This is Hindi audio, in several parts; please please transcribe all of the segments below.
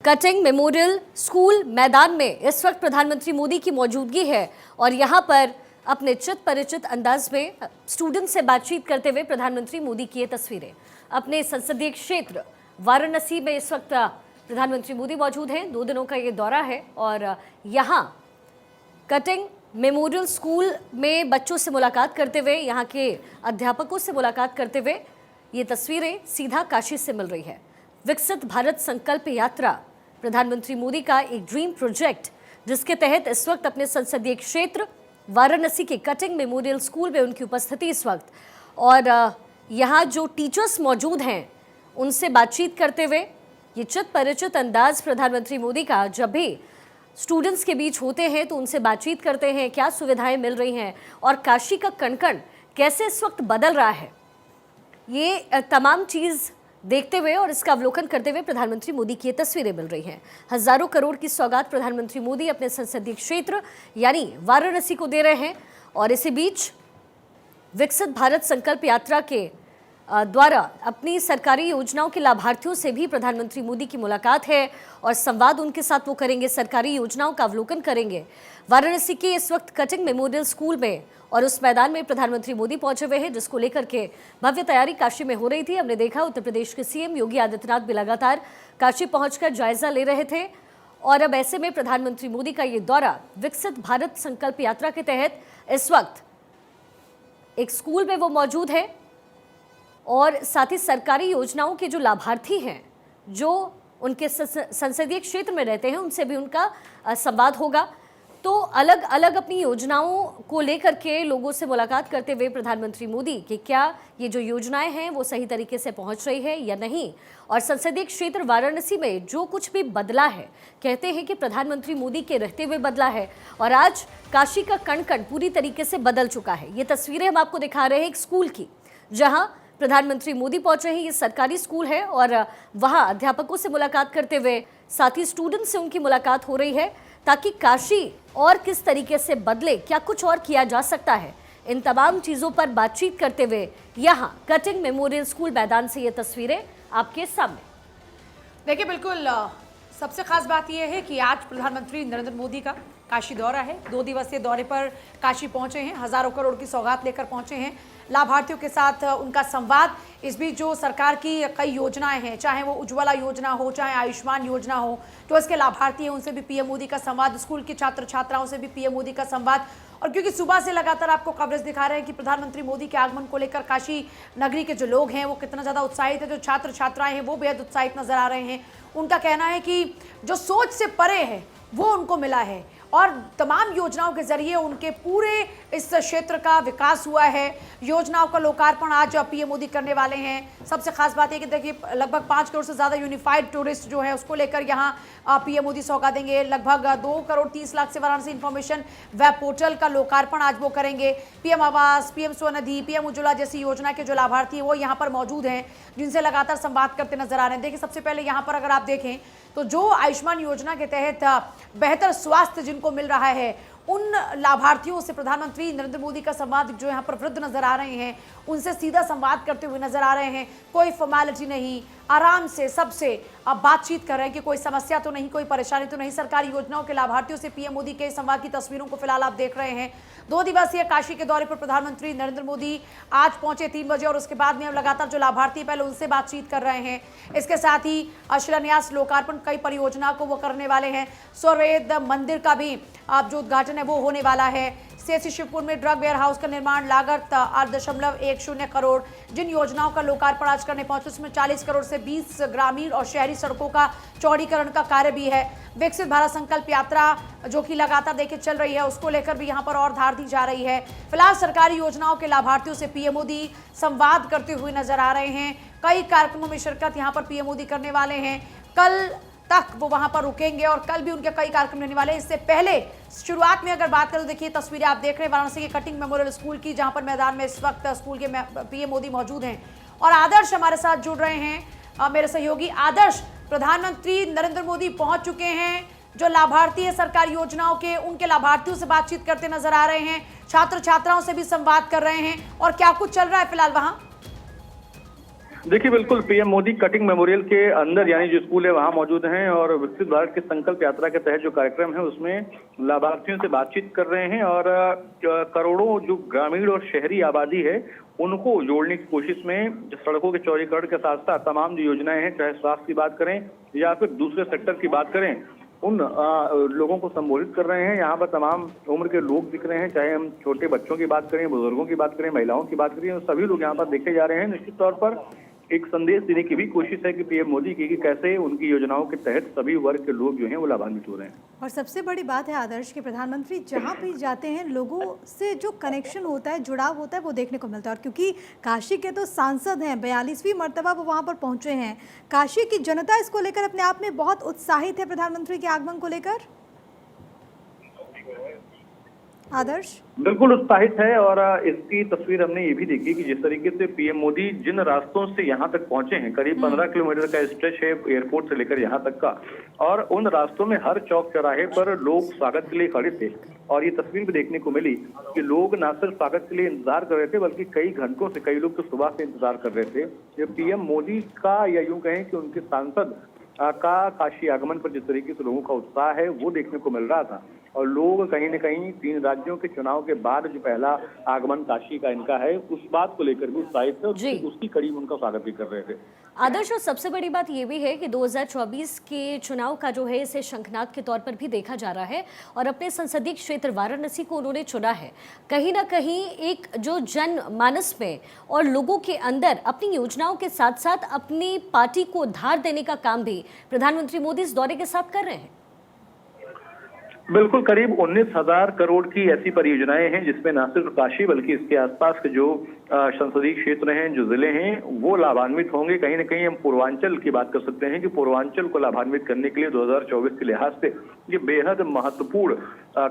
कटिंग मेमोरियल स्कूल मैदान में इस वक्त प्रधानमंत्री मोदी की मौजूदगी है और यहां पर अपने चित परिचित अंदाज में स्टूडेंट से बातचीत करते हुए प्रधानमंत्री मोदी की ये तस्वीरें। अपने संसदीय क्षेत्र वाराणसी में इस वक्त प्रधानमंत्री मोदी मौजूद हैं। 2 दिनों का ये दौरा है और यहाँ कटिंग मेमोरियल स्कूल में बच्चों से मुलाकात करते हुए, यहाँ के अध्यापकों से मुलाकात करते हुए ये तस्वीरें सीधा काशी से मिल रही है। विकसित भारत संकल्प यात्रा प्रधानमंत्री मोदी का एक ड्रीम प्रोजेक्ट, जिसके तहत इस वक्त अपने संसदीय क्षेत्र वाराणसी के कटिंग मेमोरियल स्कूल में उनकी उपस्थिति इस वक्त, और यहाँ जो टीचर्स मौजूद हैं उनसे बातचीत करते हुए ये चित परिचित अंदाज प्रधानमंत्री मोदी का। जब भी स्टूडेंट्स के बीच होते हैं तो उनसे बातचीत करते हैं, क्या सुविधाएं मिल रही हैं और काशी का कण-कण कैसे इस वक्त बदल रहा है, ये तमाम चीज़ देखते हुए और इसका अवलोकन करते हुए प्रधानमंत्री मोदी की ये तस्वीरें मिल रही हैं। हजारों करोड़ की सौगात प्रधानमंत्री मोदी अपने संसदीय क्षेत्र यानी वाराणसी को दे रहे हैं और इसी बीच विकसित भारत संकल्प यात्रा के द्वारा अपनी सरकारी योजनाओं के लाभार्थियों से भी प्रधानमंत्री मोदी की मुलाकात है और संवाद उनके साथ वो करेंगे, सरकारी योजनाओं का अवलोकन करेंगे। वाराणसी के इस वक्त कटिंग मेमोरियल स्कूल में और उस मैदान में प्रधानमंत्री मोदी पहुंचे हुए हैं, जिसको लेकर के भव्य तैयारी काशी में हो रही थी। हमने देखा उत्तर प्रदेश के सीएम योगी आदित्यनाथ भी लगातार काशी पहुंचकर जायजा ले रहे थे और अब ऐसे में प्रधानमंत्री मोदी का ये दौरा विकसित भारत संकल्प यात्रा के तहत इस वक्त एक स्कूल में वो मौजूद है और साथ ही सरकारी योजनाओं के जो लाभार्थी हैं, जो उनके संसदीय क्षेत्र में रहते हैं, उनसे भी उनका संवाद होगा। तो अलग अलग अपनी योजनाओं को लेकर के लोगों से मुलाकात करते हुए प्रधानमंत्री मोदी कि क्या ये जो योजनाएं हैं वो सही तरीके से पहुंच रही है या नहीं, और संसदीय क्षेत्र वाराणसी में जो कुछ भी बदला है, कहते हैं कि प्रधानमंत्री मोदी के रहते हुए बदला है और आज काशी का कण-कण पूरी तरीके से बदल चुका है। ये तस्वीरें हम आपको दिखा रहे हैं एक स्कूल की, जहाँ प्रधानमंत्री मोदी पहुंचे हैं। ये सरकारी स्कूल है और वहां अध्यापकों से मुलाकात करते हुए साथ ही स्टूडेंट से उनकी मुलाकात हो रही है ताकि काशी और किस तरीके से बदले, क्या कुछ और किया जा सकता है, इन तमाम चीज़ों पर बातचीत करते हुए यहाँ कटिंग मेमोरियल स्कूल मैदान से ये तस्वीरें आपके सामने। देखिए, बिल्कुल सबसे खास बात यह है कि आज प्रधानमंत्री नरेंद्र मोदी का काशी दौरा है। 2 दिवसीय दौरे पर काशी पहुंचे हैं, हजारों करोड़ की सौगात लेकर पहुंचे हैं, लाभार्थियों के साथ उनका संवाद। इस बीच जो सरकार की कई योजनाएं हैं, चाहे वो उज्ज्वला योजना हो, चाहे आयुष्मान योजना हो, जो इसके लाभार्थी हैं उनसे भी पीएम मोदी का संवाद, स्कूल के छात्र छात्राओं से भी पीएम मोदी का संवाद। और क्योंकि सुबह से लगातार आपको कवरेज दिखा रहे हैं कि प्रधानमंत्री मोदी के आगमन को लेकर काशी नगरी के जो लोग हैं वो कितना ज़्यादा उत्साहित है, जो छात्र छात्राएं हैं वो बेहद उत्साहित नजर आ रहे हैं। उनका कहना है कि जो सोच से परे है वो उनको मिला है और तमाम योजनाओं के जरिए उनके पूरे इस क्षेत्र का विकास हुआ है। योजनाओं का लोकार्पण आज पीएम मोदी करने वाले हैं। सबसे खास बात है कि देखिए, लगभग 5 करोड़ से ज़्यादा यूनिफाइड टूरिस्ट जो है उसको लेकर यहाँ पीएम मोदी सौगात देंगे। लगभग 2 करोड़ 30 लाख से वाराणसी इन्फॉर्मेशन वेब पोर्टल का लोकार्पण आज वो करेंगे। पीएम आवास, पीएम स्वनिधि, पीएम उज्ज्वला जैसी योजना के जो लाभार्थी हैं वो यहाँ पर मौजूद हैं, जिनसे लगातार संवाद करते नजर आ रहे हैं। देखिए, सबसे पहले यहाँ पर अगर आप देखें तो जो आयुष्मान योजना के तहत बेहतर स्वास्थ्य जिनको मिल रहा है, उन लाभार्थियों से प्रधानमंत्री नरेंद्र मोदी का संवाद, जो यहाँ पर वृद्ध नजर आ रहे हैं उनसे सीधा संवाद करते हुए नजर आ रहे हैं। कोई फॉर्मेलिटी नहीं, आराम से सबसे अब बातचीत कर रहे हैं कि कोई समस्या तो नहीं, कोई परेशानी तो नहीं। सरकारी योजनाओं के लाभार्थियों से पीएम मोदी के संवाद की तस्वीरों को फिलहाल आप देख रहे हैं। 2 दिवसीय काशी के दौरे पर प्रधानमंत्री नरेंद्र मोदी आज पहुंचे 3 बजे और उसके बाद में अब लगातार जो लाभार्थी पहले उनसे बातचीत कर रहे हैं। इसके साथ ही शिलान्यास, लोकार्पण, कई परियोजना को वो करने वाले हैं। सौरवेद मंदिर का भी अब जो उद्घाटन है वो होने वाला है। सीएससी शिवपुर में ड्रग वेयर हाउस का निर्माण, लागत 8.10 करोड़। जिन योजनाओं का लोकार्पण आज करने पहुंचे उसमें 40 करोड़ से 20 ग्रामीण और शहरी सड़कों का चौड़ीकरण का कार्य भी है। विकसित भारत संकल्प यात्रा जो कि लगातार देखिए चल रही है, उसको लेकर भी यहाँ पर और धार दी जा रही है। फिलहाल सरकारी योजनाओं के लाभार्थियों से पीएम मोदी संवाद करते हुए नजर आ रहे हैं। कई कार्यक्रमों में शिरकत यहाँ पर पीएम मोदी करने वाले हैं। कल तक वो वहां पर रुकेंगे और कल भी उनके कई कार्यक्रम रहने वाले हैं। इससे पहले शुरुआत में अगर बात करें तो देखिए, तस्वीरें आप देख रहे हैं वाराणसी के कटिंग मेमोरियल स्कूल की, जहां पर मैदान में इस वक्त स्कूल के पीएम मोदी मौजूद हैं और आदर्श हमारे साथ जुड़ रहे हैं, मेरे सहयोगी आदर्श। प्रधानमंत्री नरेंद्र मोदी पहुंच चुके हैं, जो लाभार्थी है सरकारी योजनाओं के, उनके लाभार्थियों से बातचीत करते नजर आ रहे हैं, छात्र छात्राओं से भी संवाद कर रहे हैं। और क्या कुछ चल रहा है फिलहाल वहां? देखिए बिल्कुल पीएम मोदी कटिंग मेमोरियल के अंदर यानी जो स्कूल है वहां मौजूद हैं और विकसित भारत के संकल्प यात्रा के तहत जो कार्यक्रम है उसमें लाभार्थियों से बातचीत कर रहे हैं और करोड़ों जो ग्रामीण और शहरी आबादी है उनको जोड़ने की कोशिश में सड़कों के चौड़ीकरण के साथ साथ तमाम जो योजनाएं हैं, चाहे स्वास्थ्य की बात करें या फिर दूसरे सेक्टर की बात करें, उन लोगों को संबोधित कर रहे हैं। यहाँ पर तमाम उम्र के लोग दिख रहे हैं, चाहे हम छोटे बच्चों की बात करें, बुजुर्गों की बात करें, महिलाओं की बात करें, सभी लोग यहाँ पर देखे जा रहे हैं। निश्चित तौर पर एक संदेश देने की भी कोशिश है कि पीएम मोदी की कि कैसे उनकी योजनाओं के तहत सभी वर्ग के लोग जो हैं वो लाभान्वित हो रहे हैं। और सबसे बड़ी बात है आदर्श के प्रधानमंत्री जहाँ भी जाते हैं लोगों से जो कनेक्शन होता है, जुड़ाव होता है, वो देखने को मिलता है। और क्योंकि काशी के तो सांसद हैं, 42वीं मर्तबा वो वहाँ पर पहुँचे हैं, काशी की जनता इसको लेकर अपने आप में बहुत उत्साहित है प्रधानमंत्री के आगमन को लेकर। आदर्श बिल्कुल उत्साहित है और इसकी तस्वीर हमने ये भी देखी कि जिस तरीके से पीएम मोदी जिन रास्तों से यहाँ तक पहुंचे हैं, करीब 15 किलोमीटर का स्ट्रेच है एयरपोर्ट से लेकर यहाँ तक का, और उन रास्तों में हर चौक चौराहे पर लोग स्वागत के लिए खड़े थे। और ये तस्वीर भी देखने को मिली कि लोग न सिर्फ स्वागत के लिए इंतजार कर रहे थे बल्कि कई घंटों से, कई लोग तो सुबह से इंतजार कर रहे थे। ये पीएम मोदी का या यूं कहें कि उनके सांसद का काशी आगमन पर जिस तरीके से लोगों का उत्साह है वो देखने को मिल रहा था। और लोग कहीं न कहीं 3 राज्यों के चुनाव के बाद जो पहला आगमन काशी का इनका है उस बात को लेकर भी उत्साहित थे और उसकी कड़ी में उनका स्वागत भी कर रहे थे। आदर्श, और सबसे बड़ी बात ये भी है कि 2024 के चुनाव का जो है इसे शंखनाद के तौर पर भी देखा जा रहा है और अपने संसदीय क्षेत्र वाराणसी को उन्होंने चुना है। कहीं ना कहीं एक जो जन मानस में और लोगों के अंदर अपनी योजनाओं के साथ साथ अपनी पार्टी को धार देने का काम भी प्रधानमंत्री मोदी इस दौरे के साथ कर रहे हैं। बिल्कुल, करीब 19,000 करोड़ की ऐसी परियोजनाएं हैं जिसमें न सिर्फ काशी बल्कि इसके आसपास के जो संसदीय क्षेत्र हैं, जो जिले हैं, वो लाभान्वित होंगे। कहीं न कहीं हम पूर्वांचल की बात कर सकते हैं कि पूर्वांचल को लाभान्वित करने के लिए 2024 के लिहाज से ये बेहद महत्वपूर्ण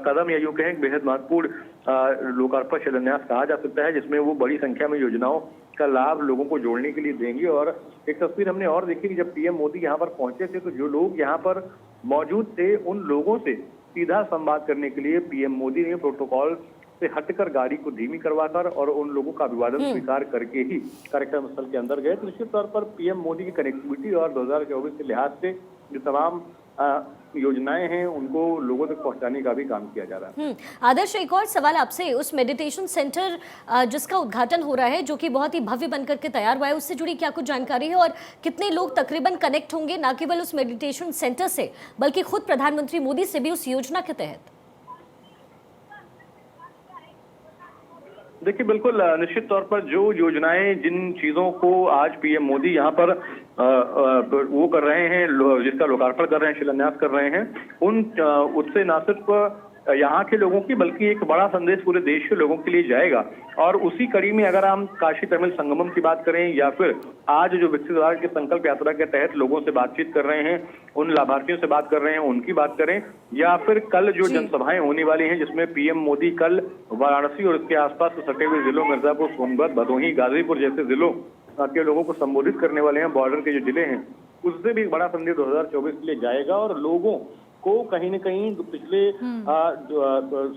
कदम या यूं कहें बेहद महत्वपूर्ण लोकार्पण शिलान्यास कहा जा सकता है, जिसमें वो बड़ी संख्या में योजनाओं का लाभ लोगों को जोड़ने के लिए देंगे। और एक तस्वीर हमने और देखी कि जब पीएम मोदी यहाँ पर पहुंचे थे तो जो लोग यहाँ पर मौजूद थे उन लोगों से सीधा संवाद करने के लिए पीएम मोदी ने प्रोटोकॉल से हटकर गाड़ी को धीमी करवाकर और उन लोगों का अभिवादन स्वीकार करके ही कार्यक्रम स्थल के अंदर गए। तो निश्चित तौर पर पीएम मोदी की कनेक्टिविटी और 2024 के लिहाज से जो तमाम योजनाएं हैं उनको लोगों तक पहुंचाने का भी काम किया जा रहा है। आदर्श, एक और सवाल आपसे, उस मेडिटेशन सेंटर जिसका उद्घाटन हो रहा है जो कि बहुत ही भव्य बनकर के तैयार हुआ है, उससे जुड़ी क्या कुछ जानकारी है और कितने लोग तकरीबन कनेक्ट होंगे न केवल उस मेडिटेशन सेंटर से बल्कि खुद प्रधानमंत्री मोदी से भी उस योजना के तहत? देखिए बिल्कुल निश्चित तौर पर जो योजनाएं जिन चीजों को आज पीएम मोदी यहाँ पर वो कर रहे हैं, जिसका लोकार्पण कर रहे हैं, शिलान्यास कर रहे हैं, उन उससे न सिर्फ यहाँ के लोगों की बल्कि एक बड़ा संदेश पूरे देश के लोगों के लिए जाएगा। और उसी कड़ी में अगर हम काशी तमिल संगमम की बात करें या फिर आज जो विकसित भारत के संकल्प यात्रा के तहत लोगों से बातचीत कर रहे हैं, उन लाभार्थियों से बात कर रहे हैं, उनकी बात करें, या फिर कल जो जनसभाएं होने वाली हैं जिसमें पीएम मोदी कल वाराणसी और इसके आसपास के सटे हुए जिलों मिर्जापुर, सोनभद्र, भदोही, गाजीपुर जैसे जिलों के लोगों को संबोधित करने वाले हैं, बॉर्डर के जो जिले हैं, उससे भी एक बड़ा संदेश 2024 के लिए जाएगा। और लोगों को कहीं न कहीं पिछले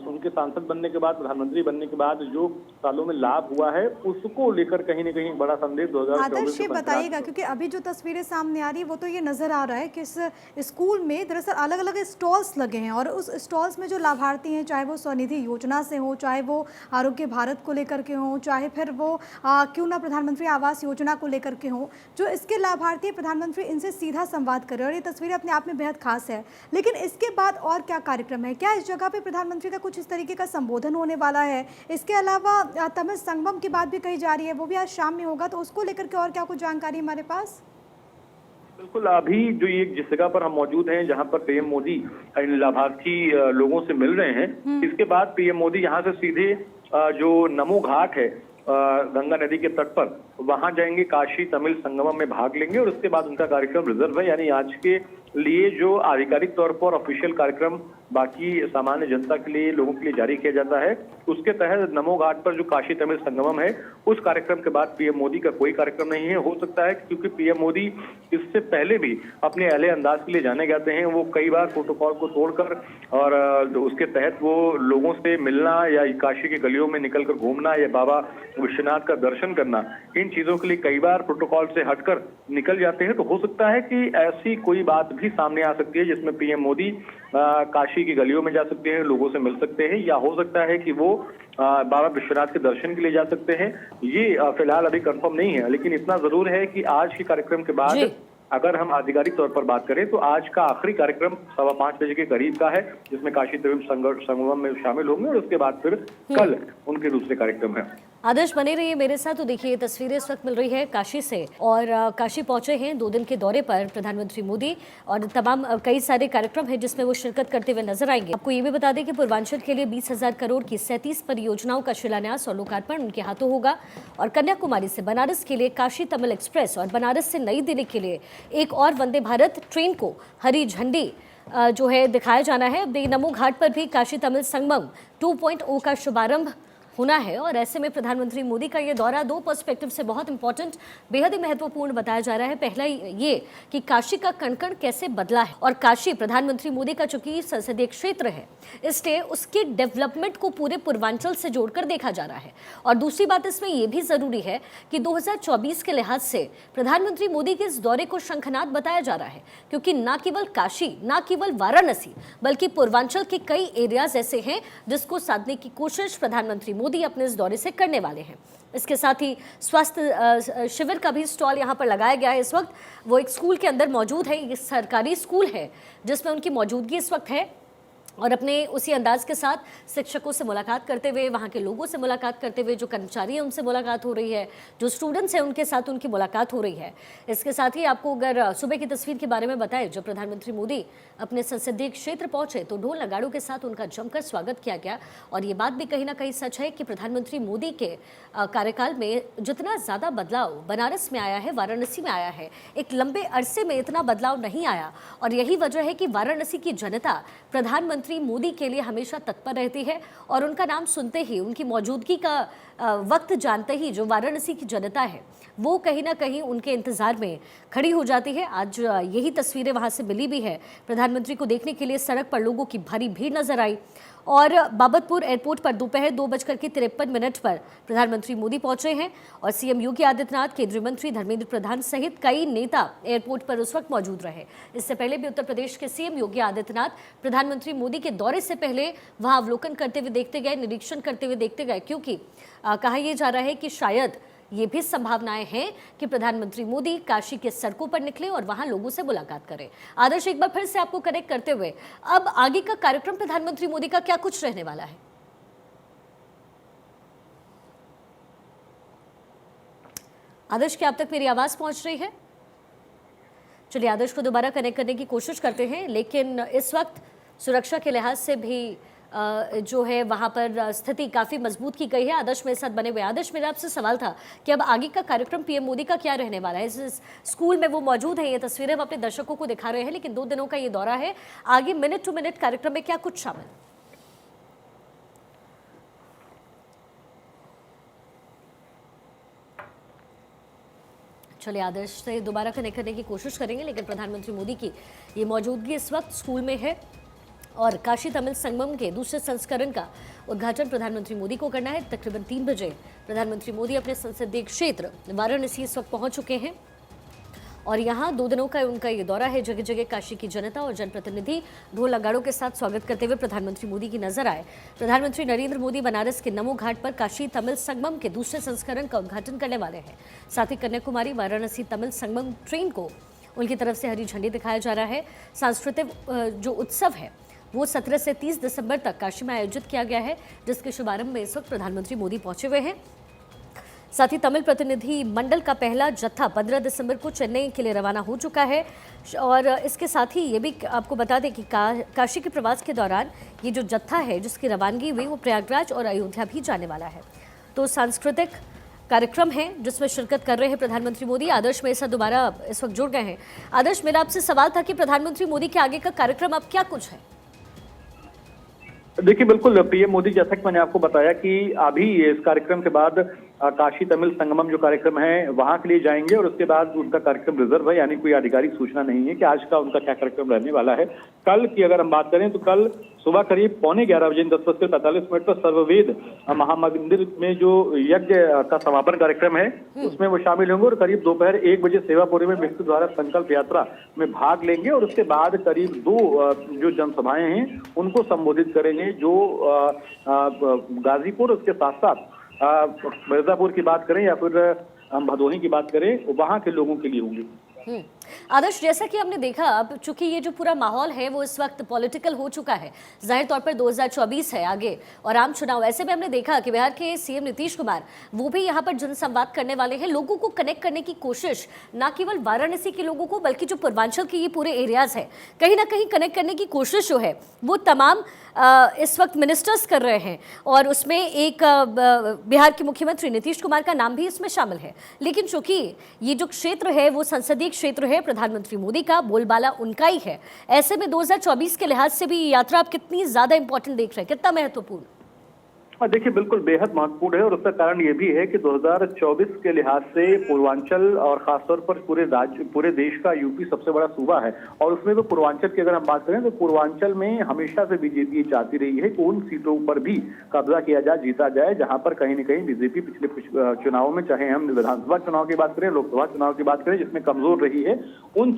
उनके सांसद बनने के बाद, प्रधानमंत्री बनने के बाद जो सालों में लाभ हुआ है उसको लेकर कहीं न कहीं बड़ा संदेश 2024 आदर्श, ये बताइएगा क्योंकि अभी जो तस्वीरें सामने आ रही है वो तो ये नजर आ रहा है कि इस स्कूल में दरअसल अलग अलग स्टॉल्स लगे हैं और उस स्टॉल्स में जो लाभार्थी हैं, चाहे वो स्वनिधि योजना से हो, चाहे वो आरोग्य भारत को लेकर के हों, चाहे फिर वो क्यों ना प्रधानमंत्री आवास योजना को लेकर के हों, जो इसके लाभार्थी प्रधानमंत्री इनसे सीधा संवाद कर रहे हैं और ये तस्वीरें अपने आप में बेहद खास है। लेकिन इसके बाद और क्या कार्यक्रम है? क्या इस जगह पे प्रधानमंत्री का कुछ इस तरीके का संबोधन होने वाला है? इसके अलावा तमिल संगमम की बात भी कही जा रही है, वो भी आज शाम में होगा, तो उसको लेकर के और क्या कुछ जानकारी हमारे पास? बिल्कुल, अभी जो ये जिस जगह पर हम मौजूद हैं जहां पर पीएम मोदी इन लाभार्थी लोगों से मिल रहे हैं, इसके बाद पीएम मोदी यहां से सीधे जो नमो घाट है गंगा नदी के तट पर, वहां जाएंगे, काशी तमिल संगमम में भाग लेंगे और उसके बाद उनका कार्यक्रम रिजर्व है, यानी आज के लिए जो आधिकारिक तौर पर ऑफिशियल कार्यक्रम बाकी सामान्य जनता के लिए, लोगों के लिए जारी किया जाता है, उसके तहत नमो घाट पर जो काशी तमिल संगमम है उस कार्यक्रम के बाद पीएम मोदी का कोई कार्यक्रम नहीं है। हो सकता है क्योंकि पीएम मोदी इससे पहले भी अपने अहले अंदाज के लिए जाने जाते हैं। वो कई बार प्रोटोकॉल को तोड़कर और उसके तहत वो लोगों से मिलना या काशी के गलियों में निकलकर घूमना या बाबा विश्वनाथ का दर्शन करना, इन चीजों के लिए कई बार प्रोटोकॉल से हटकर निकल जाते हैं। तो हो सकता है कि ऐसी कोई बात भी सामने आ सकती है जिसमें पीएम मोदी काशी की गलियों में जा सकते हैं, लोगों से मिल सकते हैं, या हो सकता है कि वो बाबा विश्वनाथ के दर्शन के लिए जा सकते हैं। ये फिलहाल अभी कंफर्म नहीं है, लेकिन इतना जरूर है कि आज के कार्यक्रम के बाद अगर हम आधिकारिक तौर पर बात करें तो आज का आखिरी कार्यक्रम 5:15 बजे के करीब का है, जिसमें काशी तमिल संगमम में शामिल होंगे और उसके बाद फिर कल उनके दूसरे कार्यक्रम है। आदर्श बने रहिए मेरे साथ। तो देखिए, तस्वीरें इस वक्त मिल रही है काशी से, और काशी पहुंचे हैं 2 दिन के दौरे पर प्रधानमंत्री मोदी, और तमाम कई सारे कार्यक्रम हैं जिसमें वो शिरकत करते हुए नजर आएंगे। आपको ये भी बता दें कि पूर्वांचल के लिए 20,000 करोड़ की 37 परियोजनाओं का शिलान्यास और लोकार्पण उनके हाथों होगा। और कन्याकुमारी से बनारस के लिए काशी तमिल एक्सप्रेस और बनारस से नई दिल्ली के लिए एक और वंदे भारत ट्रेन को हरी झंडी जो है दिखाया जाना है। नमो घाट पर भी काशी तमिल संगमम 2.0 का शुभारंभ होना है, और ऐसे में प्रधानमंत्री मोदी का ये दौरा 2 पर्सपेक्टिव से बहुत इंपॉर्टेंट, बेहद ही महत्वपूर्ण बताया जा रहा है। पहला ये कि काशी का कण-कण कैसे बदला है, और काशी प्रधानमंत्री मोदी का चूंकि संसदीय क्षेत्र है, इसलिए उसके डेवलपमेंट को पूरे पूर्वांचल से जोड़कर देखा जा रहा है। और दूसरी बात इसमें यह भी जरूरी है कि 2024 के लिहाज से प्रधानमंत्री मोदी के इस दौरे को शंखनाद बताया जा रहा है, क्योंकि न केवल काशी, न केवल वाराणसी, बल्कि पूर्वांचल के कई एरियाज ऐसे हैं जिसको साधने की कोशिश प्रधानमंत्री मोदी अपने इस दौरे से करने वाले हैं। इसके साथ ही स्वास्थ्य शिविर का भी स्टॉल यहाँ पर लगाया गया है। इस वक्त वो एक स्कूल के अंदर मौजूद है, ये सरकारी स्कूल है जिसमें उनकी मौजूदगी इस वक्त है, और अपने उसी अंदाज के साथ शिक्षकों से मुलाकात करते हुए, वहाँ के लोगों से मुलाकात करते हुए, जो कर्मचारी हैं उनसे मुलाकात हो रही है, जो स्टूडेंट्स हैं उनके साथ उनकी मुलाकात हो रही है। इसके साथ ही आपको अगर सुबह की तस्वीर के बारे में बताएं, जब प्रधानमंत्री मोदी अपने संसदीय क्षेत्र पहुंचे तो ढोल नगाड़ों के साथ उनका जमकर स्वागत किया गया। और ये बात भी कहीं ना कहीं सच है कि प्रधानमंत्री मोदी के कार्यकाल में जितना ज़्यादा बदलाव बनारस में आया है, वाराणसी में आया है, एक लंबे अरसे में इतना बदलाव नहीं आया। और यही वजह है कि वाराणसी की जनता प्रधानमंत्री मोदी के लिए हमेशा तत्पर रहती है, और उनका नाम सुनते ही, उनकी मौजूदगी का वक्त जानते ही जो वाराणसी की जनता है वो कहीं ना कहीं उनके इंतजार में खड़ी हो जाती है। आज यही तस्वीरें वहां से मिली भी है। प्रधानमंत्री को देखने के लिए सड़क पर लोगों की भारी भीड़ नजर आई, और बाबतपुर एयरपोर्ट पर दोपहर 2:53 पर प्रधानमंत्री मोदी पहुंचे हैं, और सीएम योगी आदित्यनाथ, केंद्रीय मंत्री धर्मेंद्र प्रधान सहित कई नेता एयरपोर्ट पर उस वक्त मौजूद रहे। इससे पहले भी उत्तर प्रदेश के सीएम योगी आदित्यनाथ प्रधानमंत्री मोदी के दौरे से पहले वहां अवलोकन करते हुए देखते गए, निरीक्षण करते हुए देखते गए, क्योंकि कहा यह जा रहा है कि शायद ये भी संभावनाएं हैं कि प्रधानमंत्री मोदी काशी के सड़कों पर निकले और वहां लोगों से मुलाकात करें। आदर्श, एक बार फिर से आपको कनेक्ट करते हुए, अब आगे का कार्यक्रम प्रधानमंत्री मोदी का क्या कुछ रहने वाला है? आदर्श, क्या अब तक मेरी आवाज पहुंच रही है? चलिए, आदर्श को दोबारा कनेक्ट करने की कोशिश करते हैं, लेकिन इस वक्त सुरक्षा के लिहाज से भी जो है वहाँ पर स्थिति काफ़ी मजबूत की गई है। आदर्श मेरे साथ बने हुए। आदर्श, मेरा आपसे सवाल था कि अब आगे का कार्यक्रम पीएम मोदी का क्या रहने वाला है? इस स्कूल में वो मौजूद है, ये तस्वीरें हम अपने दर्शकों को दिखा रहे हैं, लेकिन 2 दिनों का ये दौरा है, आगे मिनट टू मिनट कार्यक्रम में क्या कुछ शामिल? चलिए, आदर्श से दोबारा कनेक्ट करने की कोशिश करेंगे, लेकिन प्रधानमंत्री मोदी की ये मौजूदगी इस वक्त स्कूल में है, और काशी तमिल संगमम के दूसरे संस्करण का उद्घाटन प्रधानमंत्री मोदी को करना है। तकरीबन 3 बजे प्रधानमंत्री मोदी अपने संसदीय क्षेत्र वाराणसी इस वक्त पहुंच चुके हैं, और यहाँ 2 दिनों का उनका ये दौरा है। जगह जगह काशी की जनता और जनप्रतिनिधि ढोल नगाड़ों के साथ स्वागत करते हुए प्रधानमंत्री मोदी की नजर आए। प्रधानमंत्री नरेंद्र मोदी बनारस के नमो घाट पर काशी तमिल संगमम के दूसरे संस्करण का उद्घाटन करने वाले हैं। साथ ही कन्याकुमारी वाराणसी तमिल संगमम ट्रेन को उनकी तरफ से हरी झंडी दिखाया जा रहा है। सांस्कृतिक जो उत्सव है वो 17 से 30 दिसंबर तक काशी में आयोजित किया गया है, जिसके शुभारंभ में इस वक्त प्रधानमंत्री मोदी पहुंचे हुए हैं। साथ ही तमिल प्रतिनिधि मंडल का पहला जत्था 15 दिसंबर को चेन्नई के लिए रवाना हो चुका है। और इसके साथ ही ये भी आपको बता दें कि काशी के प्रवास के दौरान ये जो जत्था है जिसकी रवानगी हुई वो प्रयागराज और अयोध्या भी जाने वाला है। तो सांस्कृतिक कार्यक्रम है जिसमें शिरकत कर रहे हैं प्रधानमंत्री मोदी। आदर्श मेरे साथ दोबारा इस वक्त जुड़ गए हैं। आदर्श, मेरा आपसे सवाल था कि प्रधानमंत्री मोदी के आगे का कार्यक्रम अब क्या कुछ है? देखिए, बिल्कुल पीएम मोदी, जैसा कि मैंने आपको बताया कि अभी इस कार्यक्रम के बाद काशी तमिल संगमम जो कार्यक्रम है वहां के लिए जाएंगे और उसके बाद उनका कार्यक्रम रिजर्व है, यानी कोई आधिकारिक सूचना नहीं है कि आज का उनका क्या कार्यक्रम रहने वाला है। कल की अगर हम बात करें तो कल सुबह करीब 11:15 10:45 पर सर्ववेद महामंदिर में जो यज्ञ का समापन कार्यक्रम है उसमें वो शामिल होंगे और करीब दोपहर 1 बजे सेवापुरी में विकसित भारत संकल्प यात्रा में भाग लेंगे और उसके बाद करीब 2 जो जनसभाएं हैं उनको संबोधित करेंगे, जो गाजीपुर, उसके साथ साथ मिर्जापुर की बात करें या फिर हम भदोही की बात करें, वहां के लोगों के लिए होंगी। आदर्श, जैसा कि हमने देखा, अब चूंकि ये जो पूरा माहौल है वो इस वक्त पॉलिटिकल हो चुका है, जाहिर तौर पर 2024 है आगे और आम चुनाव। ऐसे में हमने देखा कि बिहार के सीएम नीतीश कुमार वो भी यहाँ पर जनसंवाद करने वाले हैं, लोगों को कनेक्ट करने की कोशिश, ना केवल वाराणसी के लोगों को बल्कि जो पूर्वांचल के ये पूरे एरियाज है कहीं ना कहीं कनेक्ट करने की कोशिश जो है वो तमाम इस वक्त मिनिस्टर्स कर रहे हैं और उसमें एक बिहार के मुख्यमंत्री नीतीश कुमार का नाम भी इसमें शामिल है। लेकिन चूंकि ये जो क्षेत्र है वो संसदीय क्षेत्र है, प्रधानमंत्री मोदी का बोलबाला उनका ही है, ऐसे में 2024 के लिहाज से भी ये यात्रा आप कितनी ज्यादा इंपॉर्टेंट देख रहे हैं, कितना महत्वपूर्ण? देखिए, बिल्कुल बेहद महत्वपूर्ण है और उसका कारण ये भी है कि 2024 के लिहाज से पूर्वांचल और खासतौर पर पूरे देश का यूपी सबसे बड़ा सूबा है और उसमें तो पूर्वांचल की अगर हम बात करें तो पूर्वांचल में हमेशा से बीजेपी चाहती रही है कि उन सीटों पर भी कब्जा किया जाए, जीता जाए, जहां पर कहीं न कहीं बीजेपी पिछले चुनावों में, चाहे हम विधानसभा चुनाव की बात करें, लोकसभा चुनाव की बात करें, जिसमें कमजोर रही है, उन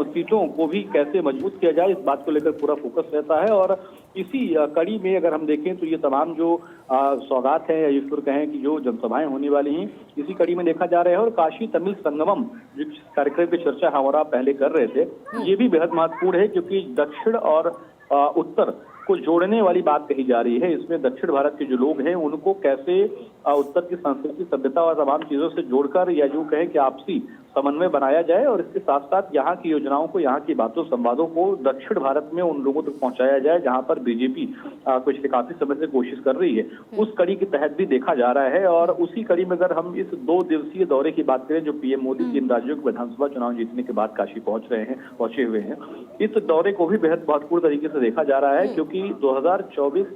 सीटों को भी कैसे मजबूत किया जाए, इस बात को लेकर पूरा फोकस रहता है। और इसी कड़ी में अगर हम देखें तो ये तमाम जो सौगात है या ईश्वर कहें कि जो जनसभाएं होने वाली हैं, इसी कड़ी में देखा जा रहा है। और काशी तमिल संगमम जिस कार्यक्रम की चर्चा हमारा पहले कर रहे थे, ये भी बेहद महत्वपूर्ण है क्योंकि दक्षिण और उत्तर को जोड़ने वाली बात कही जा रही है। इसमें दक्षिण भारत के जो लोग हैं उनको कैसे उत्तर की संस्कृति, सभ्यता और तमाम चीजों से जोड़कर या जो कहें कि आपसी समन्वय बनाया जाए और इसके साथ साथ यहाँ की योजनाओं को, यहाँ की बातों, संवादों को दक्षिण भारत में उन लोगों तक पहुंचाया जाए जहाँ पर बीजेपी पिछले काफी समय से कोशिश कर रही है। उस कड़ी के तहत भी देखा जा रहा है। और उसी कड़ी में अगर हम इस 2 दिवसीय दौरे की बात करें जो पीएम मोदी इन राज्यों के विधानसभा चुनाव जीतने के बाद काशी पहुंचे हुए हैं, इस दौरे को भी बेहद महत्वपूर्ण तरीके से देखा जा रहा है क्योंकि 2024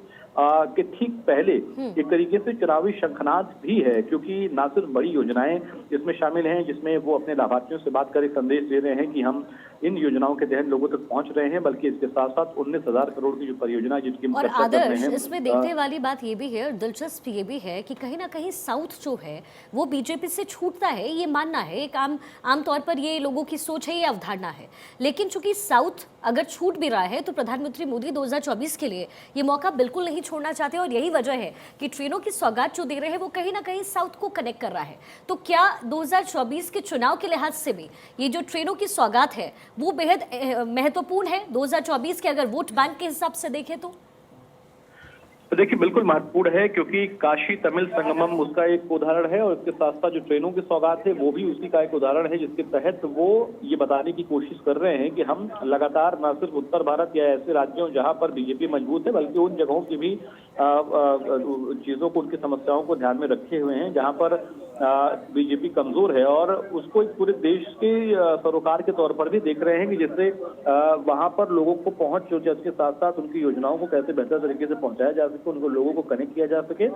के ठीक पहले एक तरीके से चुनावी शंखनाद भी है, क्योंकि ना सिर्फ बड़ी योजनाएं इसमें शामिल हैं जिसमें वो अपने लाभार्थियों से बात कर संदेश दे रहे हैं कि हम इन योजनाओं के तहत लोगों तक पहुंच रहे हैं, बल्कि इसके साथ साथ 19,000 करोड़ की जो परियोजना जिसकी और आदर्श, इसमें देखने वाली बात ये भी है और दिलचस्प ये भी है कि कहीं ना कहीं साउथ जो है वो बीजेपी से छूटता है, ये मानना है, एक आमतौर पर ये लोगों की सोच है, ये अवधारणा है। लेकिन चूंकि साउथ अगर छूट भी रहा है तो प्रधानमंत्री मोदी 2024 के लिए ये मौका बिल्कुल नहीं छोड़ना चाहते और यही वजह है कि ट्रेनों की सौगात जो दे रहे हैं वो कहीं ना कहीं साउथ को कनेक्ट कर रहा है। तो क्या 2024 के चुनाव के लिहाज से भी ये जो ट्रेनों की सौगात है वो बेहद महत्वपूर्ण है 2024 के अगर वोट बैंक के हिसाब से देखें तो? देखिए, बिल्कुल महत्वपूर्ण है क्योंकि काशी तमिल संगमम उसका एक उदाहरण है और इसके साथ साथ जो ट्रेनों की सौगात है वो भी उसी का एक उदाहरण है जिसके तहत वो ये बताने की कोशिश कर रहे हैं कि हम लगातार न सिर्फ उत्तर भारत या ऐसे राज्यों जहां पर बीजेपी मजबूत है बल्कि उन जगहों की भी चीजों को, उनकी समस्याओं को ध्यान में रखे हुए हैं जहां पर बीजेपी कमजोर है और उसको एक पूरे देश के सरोकार के तौर पर भी देख रहे हैं कि जिससे वहां पर लोगों को पहुंच हो, इसके साथ साथ उनकी योजनाओं को कैसे बेहतर तरीके से पहुंचाया जा सके, उनको लोगों को कनेक्ट किया जा सके,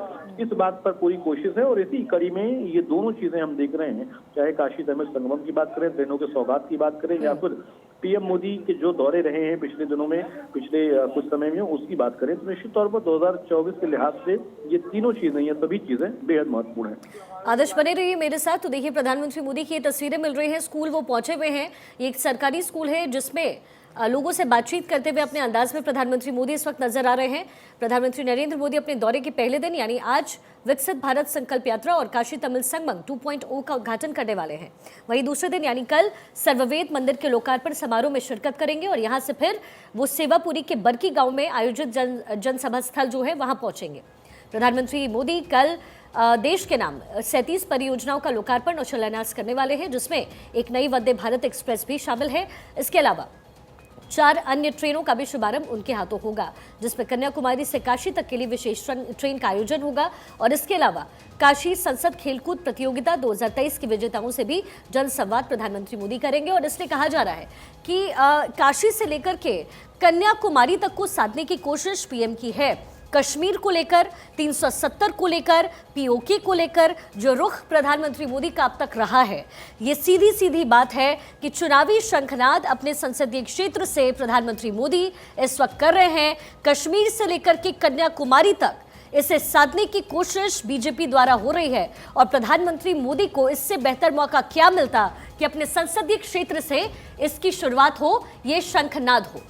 इस बात पर पूरी कोशिश है। और इसी कड़ी में ये दोनों चीजें हम देख रहे हैं, चाहे काशी तमिल संगमम की बात करें, ट्रेनों के सौगात की बात करें या फिर पीएम मोदी के जो दौरे रहे हैं पिछले दिनों में, पिछले कुछ समय में उसकी बात करें, तो निश्चित तौर पर 2024 के लिहाज से ये तीनों चीजें, ये सभी चीजें बेहद महत्वपूर्ण है। आदर्श, बने रहिए मेरे साथ। तो देखिए, प्रधानमंत्री मोदी की ये तस्वीरें मिल रही हैं, स्कूल वो पहुंचे हुए हैं, ये एक सरकारी स्कूल है जिसमें लोगों से बातचीत करते हुए अपने अंदाज में प्रधानमंत्री मोदी इस वक्त नजर आ रहे हैं। प्रधानमंत्री नरेंद्र मोदी अपने दौरे के पहले दिन यानी आज विकसित भारत संकल्प यात्रा और काशी तमिल संगमम 2.0 का उद्घाटन करने वाले हैं। वहीं दूसरे दिन यानी कल सर्ववेद मंदिर के लोकार्पण समारोह में शिरकत करेंगे और यहां से फिर वो सेवापुरी के बरकी गांव में आयोजित जनसभा स्थल जो है वहां पहुंचेंगे। प्रधानमंत्री मोदी कल देश के नाम 37 परियोजनाओं का लोकार्पण और शिलान्यास करने वाले हैं जिसमें एक नई वंदे भारत एक्सप्रेस भी शामिल है। इसके अलावा 4 अन्य ट्रेनों का भी शुभारंभ उनके हाथों होगा, जिसमें कन्याकुमारी से काशी तक के लिए विशेष ट्रेन का आयोजन होगा। और इसके अलावा काशी संसद खेलकूद प्रतियोगिता 2023 के विजेताओं से भी जनसंवाद प्रधानमंत्री मोदी करेंगे। और इसलिए कहा जा रहा है कि काशी से लेकर के कन्याकुमारी तक को साधने की कोशिश पीएम की है। कश्मीर को लेकर, 370 को लेकर, पीओके को लेकर जो रुख प्रधानमंत्री मोदी का अब तक रहा है, ये सीधी सीधी बात है कि चुनावी शंखनाद अपने संसदीय क्षेत्र से प्रधानमंत्री मोदी इस वक्त कर रहे हैं। कश्मीर से लेकर के कन्याकुमारी तक इसे साधने की कोशिश बीजेपी द्वारा हो रही है। और प्रधानमंत्री मोदी को इससे बेहतर मौका क्या मिलता कि अपने संसदीय क्षेत्र से इसकी शुरुआत हो, ये शंखनाद हो।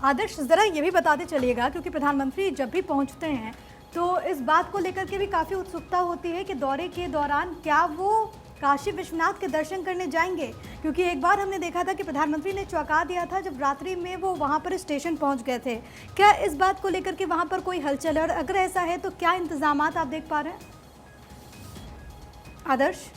आदर्श, ज़रा ये भी बताते चलिएगा, क्योंकि प्रधानमंत्री जब भी पहुंचते हैं तो इस बात को लेकर के भी काफ़ी उत्सुकता होती है कि दौरे के दौरान क्या वो काशी विश्वनाथ के दर्शन करने जाएंगे, क्योंकि एक बार हमने देखा था कि प्रधानमंत्री ने चौंका दिया था जब रात्रि में वो वहाँ पर स्टेशन पहुँच गए थे। क्या इस बात को लेकर के वहाँ पर कोई हलचल है, और अगर ऐसा है तो क्या इंतजामात आप देख पा रहे हैं? आदर्श,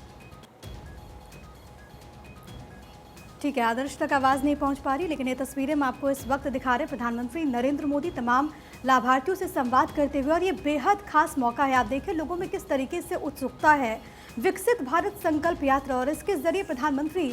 ठीक है, आदर्श तक आवाज़ नहीं पहुंच पा रही, लेकिन ये तस्वीरें हम आपको इस वक्त दिखा रहे हैं। प्रधानमंत्री नरेंद्र मोदी तमाम लाभार्थियों से संवाद करते हुए, और ये बेहद खास मौका है। आप देखिए लोगों में किस तरीके से उत्सुकता है। विकसित भारत संकल्प यात्रा, और इसके ज़रिए प्रधानमंत्री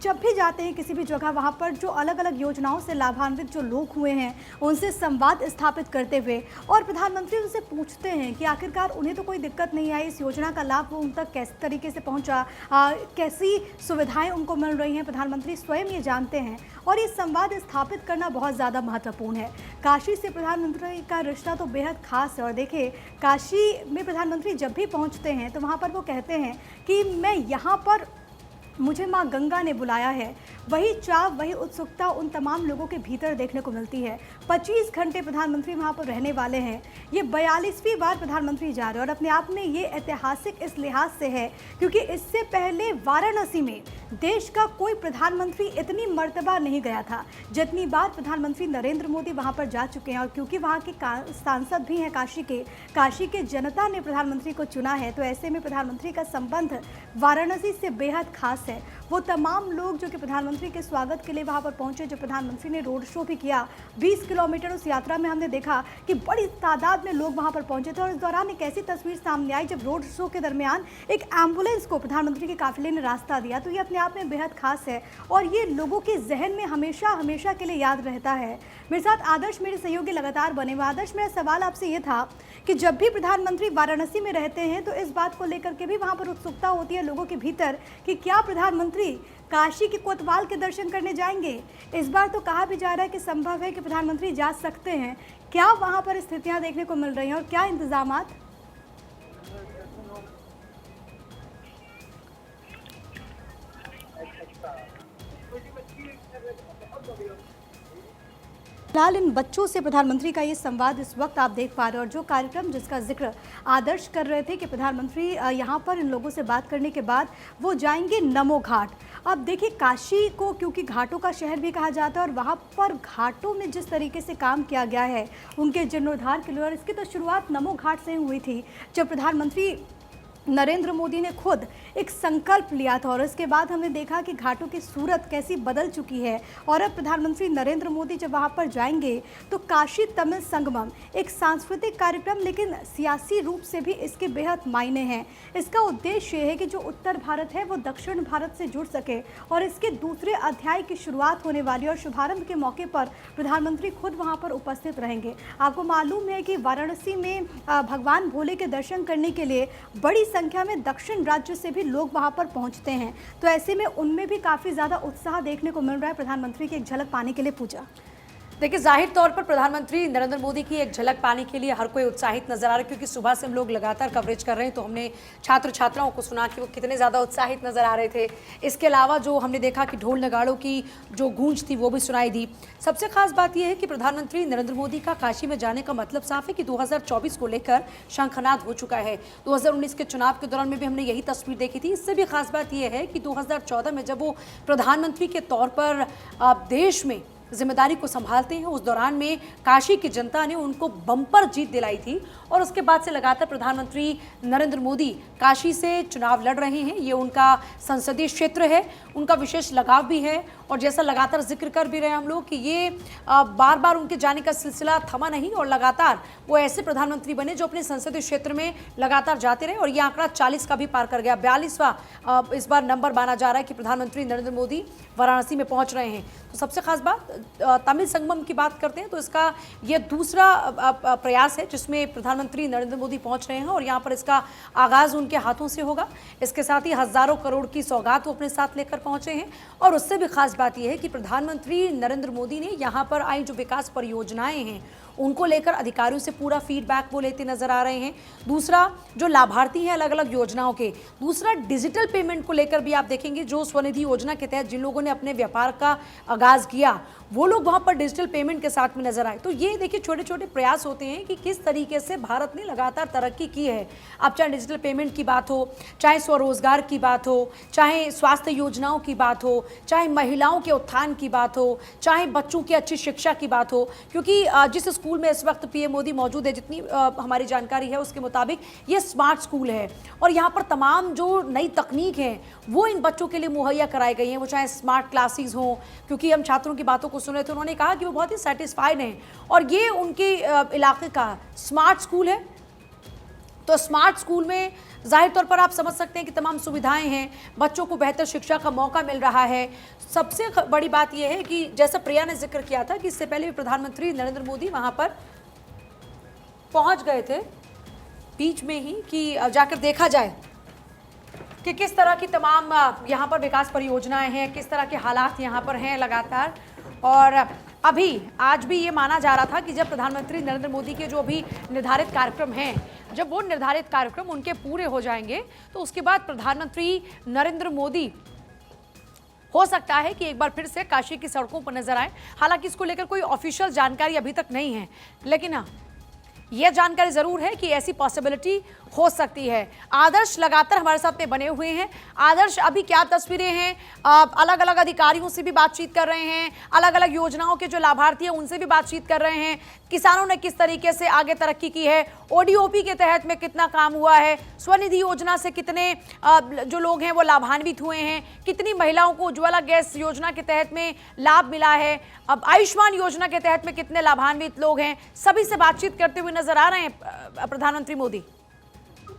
जब भी जाते हैं किसी भी जगह, वहाँ पर जो अलग अलग योजनाओं से लाभान्वित जो लोग हुए हैं उनसे संवाद स्थापित करते हुए, और प्रधानमंत्री उनसे पूछते हैं कि आखिरकार उन्हें तो कोई दिक्कत नहीं आई, इस योजना का लाभ वो उन तक किस तरीके से पहुँचा, कैसी सुविधाएँ उनको मिल रही हैं, प्रधानमंत्री स्वयं ये जानते हैं। और ये संवाद स्थापित करना बहुत ज़्यादा महत्वपूर्ण है। काशी से प्रधानमंत्री का रिश्ता तो बेहद खास है। और देखिए काशी में प्रधानमंत्री जब भी पहुंचते हैं तो वहाँ पर वो कहते हैं कि मैं यहाँ पर, मुझे माँ गंगा ने बुलाया है। वही चाव, वही उत्सुकता उन तमाम लोगों के भीतर देखने को मिलती है। 25 घंटे प्रधानमंत्री वहाँ पर रहने वाले हैं। ये 42वीं बार प्रधानमंत्री जा रहे हैं, और अपने आप में ये ऐतिहासिक इस लिहाज से है क्योंकि इससे पहले वाराणसी में देश का कोई प्रधानमंत्री इतनी मर्तबा नहीं गया था जितनी बार प्रधानमंत्री नरेंद्र मोदी वहाँ पर जा चुके हैं। और क्योंकि वहाँ के सांसद भी हैं काशी के जनता ने प्रधानमंत्री को चुना है, तो ऐसे में प्रधानमंत्री का संबंध वाराणसी से बेहद खास है। वो तमाम लोग जो कि प्रधानमंत्री के स्वागत के लिए वहाँ पर पहुँचे, जो प्रधानमंत्री ने रोड शो भी किया 20 किलोमीटर उस यात्रा में, हमने देखा कि बड़ी तादाद में लोग वहाँ पर पहुँचे थे। और इस दौरान एक ऐसी तस्वीर सामने आई जब रोड शो के दरमियान एक एम्बुलेंस को प्रधानमंत्री के काफिले ने रास्ता दिया। तो ये अपने आप में बेहद खास है, और ये लोगों के जहन में हमेशा हमेशा के लिए याद रहता है। मेरे साथ आदर्श, मेरे सहयोगी लगातार बने हुए। आदर्श, मेरा सवाल आपसे ये था कि जब भी प्रधानमंत्री वाराणसी में रहते हैं तो इस बात को लेकर के भी वहाँ पर उत्सुकता होती है लोगों के भीतर कि क्या प्रधानमंत्री काशी के कोतवाल के दर्शन करने जाएंगे। इस बार तो कहा भी जा रहा है कि संभव है कि प्रधानमंत्री जा सकते हैं। क्या वहाँ पर स्थितियाँ देखने को मिल रही हैं और क्या इंतजामात? फिलहाल इन बच्चों से प्रधानमंत्री का ये संवाद इस वक्त आप देख पा रहे हो, और जो कार्यक्रम जिसका जिक्र आदर्श कर रहे थे कि प्रधानमंत्री यहाँ पर इन लोगों से बात करने के बाद वो जाएंगे नमो घाट। अब देखिए काशी को क्योंकि घाटों का शहर भी कहा जाता है, और वहाँ पर घाटों में जिस तरीके से काम किया गया है उनके जीर्णोद्धार के लिए, और इसकी तो शुरुआत नमो घाट से हुई थी जब प्रधानमंत्री नरेंद्र मोदी ने खुद एक संकल्प लिया था। और इसके बाद हमने देखा कि घाटों की सूरत कैसी बदल चुकी है। और अब प्रधानमंत्री नरेंद्र मोदी जब वहाँ पर जाएंगे तो काशी तमिल संगमम एक सांस्कृतिक कार्यक्रम, लेकिन सियासी रूप से भी इसके बेहद मायने हैं। इसका उद्देश्य है कि जो उत्तर भारत है वो दक्षिण भारत से जुड़ सके, और इसके दूसरे अध्याय की शुरुआत होने वाली, और शुभारंभ के मौके पर प्रधानमंत्री खुद वहाँ पर उपस्थित रहेंगे। आपको मालूम है कि वाराणसी में भगवान भोले के दर्शन करने के लिए बड़ी संख्या में दक्षिण राज्य से भी लोग वहां पर पहुंचते हैं। तो ऐसे में उनमें भी काफी ज्यादा उत्साह देखने को मिल रहा है प्रधानमंत्री की एक झलक पाने के लिए। पूजा, देखिए जाहिर तौर पर प्रधानमंत्री नरेंद्र मोदी की एक झलक पाने के लिए हर कोई उत्साहित नजर आ रहा है, क्योंकि सुबह से हम लोग लगातार कवरेज कर रहे हैं तो हमने छात्र छात्राओं को सुना कि वो कितने ज़्यादा उत्साहित नजर आ रहे थे। इसके अलावा जो हमने देखा कि ढोल नगाड़ों की जो गूंज थी वो भी सुनाई दी। सबसे खास बात यह है कि प्रधानमंत्री नरेंद्र मोदी का काशी में जाने का मतलब साफ है कि 2024 को लेकर शंखनाद हो चुका है। 2019 के चुनाव के दौरान में भी हमने यही तस्वीर देखी थी। इससे भी खास बात यह है कि 2014 में जब वो प्रधानमंत्री के तौर पर देश में जिम्मेदारी को संभालते हैं। उस दौरान में काशी की जनता ने उनको बम्पर जीत दिलाई थी और उसके बाद से लगातार प्रधानमंत्री नरेंद्र मोदी काशी से चुनाव लड़ रहे हैं। ये उनका संसदीय क्षेत्र है, उनका विशेष लगाव भी है और जैसा लगातार जिक्र कर भी रहे हम लोग कि ये बार बार उनके जाने का सिलसिला थमा नहीं और लगातार वो ऐसे प्रधानमंत्री बने जो अपने संसदीय क्षेत्र में लगातार जाते रहे और ये आंकड़ा 40 का भी पार कर गया। 42वां इस बार नंबर माना जा रहा है कि प्रधानमंत्री नरेंद्र मोदी वाराणसी में पहुंच रहे हैं। तो सबसे खास बात, तमिल संगमम की बात करते हैं तो इसका ये दूसरा प्रयास है जिसमें प्रधानमंत्री नरेंद्र मोदी पहुंच रहे हैं और यहाँ पर इसका आगाज उनके हाथों से होगा। इसके साथ ही हजारों करोड़ की सौगात वो अपने साथ लेकर पहुंचे हैं और उससे भी खास बात यह है कि प्रधानमंत्री नरेंद्र मोदी ने यहाँ पर आई जो विकास परियोजनाएं हैं उनको लेकर अधिकारियों से पूरा फीडबैक वो लेते नजर आ रहे हैं। दूसरा, जो लाभार्थी हैं अलग अलग योजनाओं के, दूसरा डिजिटल पेमेंट को लेकर भी आप देखेंगे जो स्वनिधि योजना के तहत जिन लोगों ने अपने व्यापार का आगाज किया वो लोग वहां पर डिजिटल पेमेंट के साथ में नजर आए। तो ये देखिए छोटे छोटे प्रयास होते हैं कि किस तरीके से भारत ने लगातार तरक्की की है। अब चाहे डिजिटल पेमेंट की बात हो, चाहे स्वरोजगार की बात हो, चाहे स्वास्थ्य योजनाओं की बात हो, चाहे महिलाओं के उत्थान की बात हो, चाहे बच्चों की अच्छी शिक्षा की बात हो, क्योंकि जिस स्कूल में इस वक्त पीएम मोदी मौजूद है, जितनी हमारी जानकारी है उसके मुताबिक ये स्मार्ट स्कूल है और यहाँ पर तमाम जो नई तकनीक है वो इन बच्चों के लिए मुहैया कराई गई हैं। वो चाहे स्मार्ट क्लासेस हों, क्योंकि हम छात्रों की बातों को सुन रहे थे, उन्होंने कहा कि वो बहुत ही सेटिस्फाइड हैं और ये उनके इलाके का स्मार्ट स्कूल है। तो स्मार्ट स्कूल में जाहिर तौर पर आप समझ सकते हैं कि तमाम सुविधाएं हैं, बच्चों को बेहतर शिक्षा का मौका मिल रहा है। सबसे बड़ी बात यह है कि जैसा प्रिया ने जिक्र किया था कि इससे पहले भी प्रधानमंत्री नरेंद्र मोदी वहां पर पहुंच गए थे बीच में ही कि जाकर देखा जाए कि किस तरह की तमाम यहाँ पर विकास परियोजनाएं हैं, किस तरह के हालात यहाँ पर हैं लगातार। और अभी आज भी ये माना जा रहा था कि जब प्रधानमंत्री नरेंद्र मोदी के जो अभी निर्धारित कार्यक्रम हैं, जब वो निर्धारित कार्यक्रम उनके पूरे हो जाएंगे तो उसके बाद प्रधानमंत्री नरेंद्र मोदी हो सकता है कि एक बार फिर से काशी की सड़कों पर नजर आए। हालांकि इसको लेकर कोई ऑफिशियल जानकारी अभी तक नहीं है, लेकिन हाँ यह जानकारी जरूर है कि ऐसी पॉसिबिलिटी हो सकती है। आदर्श लगातार हमारे साथ में बने हुए हैं। आदर्श, अभी क्या तस्वीरें हैं? अलग अलग अधिकारियों से भी बातचीत कर रहे हैं, अलग अलग योजनाओं के जो लाभार्थी हैं उनसे भी बातचीत कर रहे हैं। किसानों ने किस तरीके से आगे तरक्की की है, ओडीओपी के तहत में कितना काम हुआ है, स्वनिधि योजना से कितने जो लोग हैं वो लाभान्वित हुए हैं, कितनी महिलाओं को उज्ज्वला गैस योजना के तहत में लाभ मिला है, अब आयुष्मान योजना के तहत में कितने लाभान्वित लोग हैं, सभी से बातचीत करते हुए नजर आ रहे हैं प्रधानमंत्री मोदी।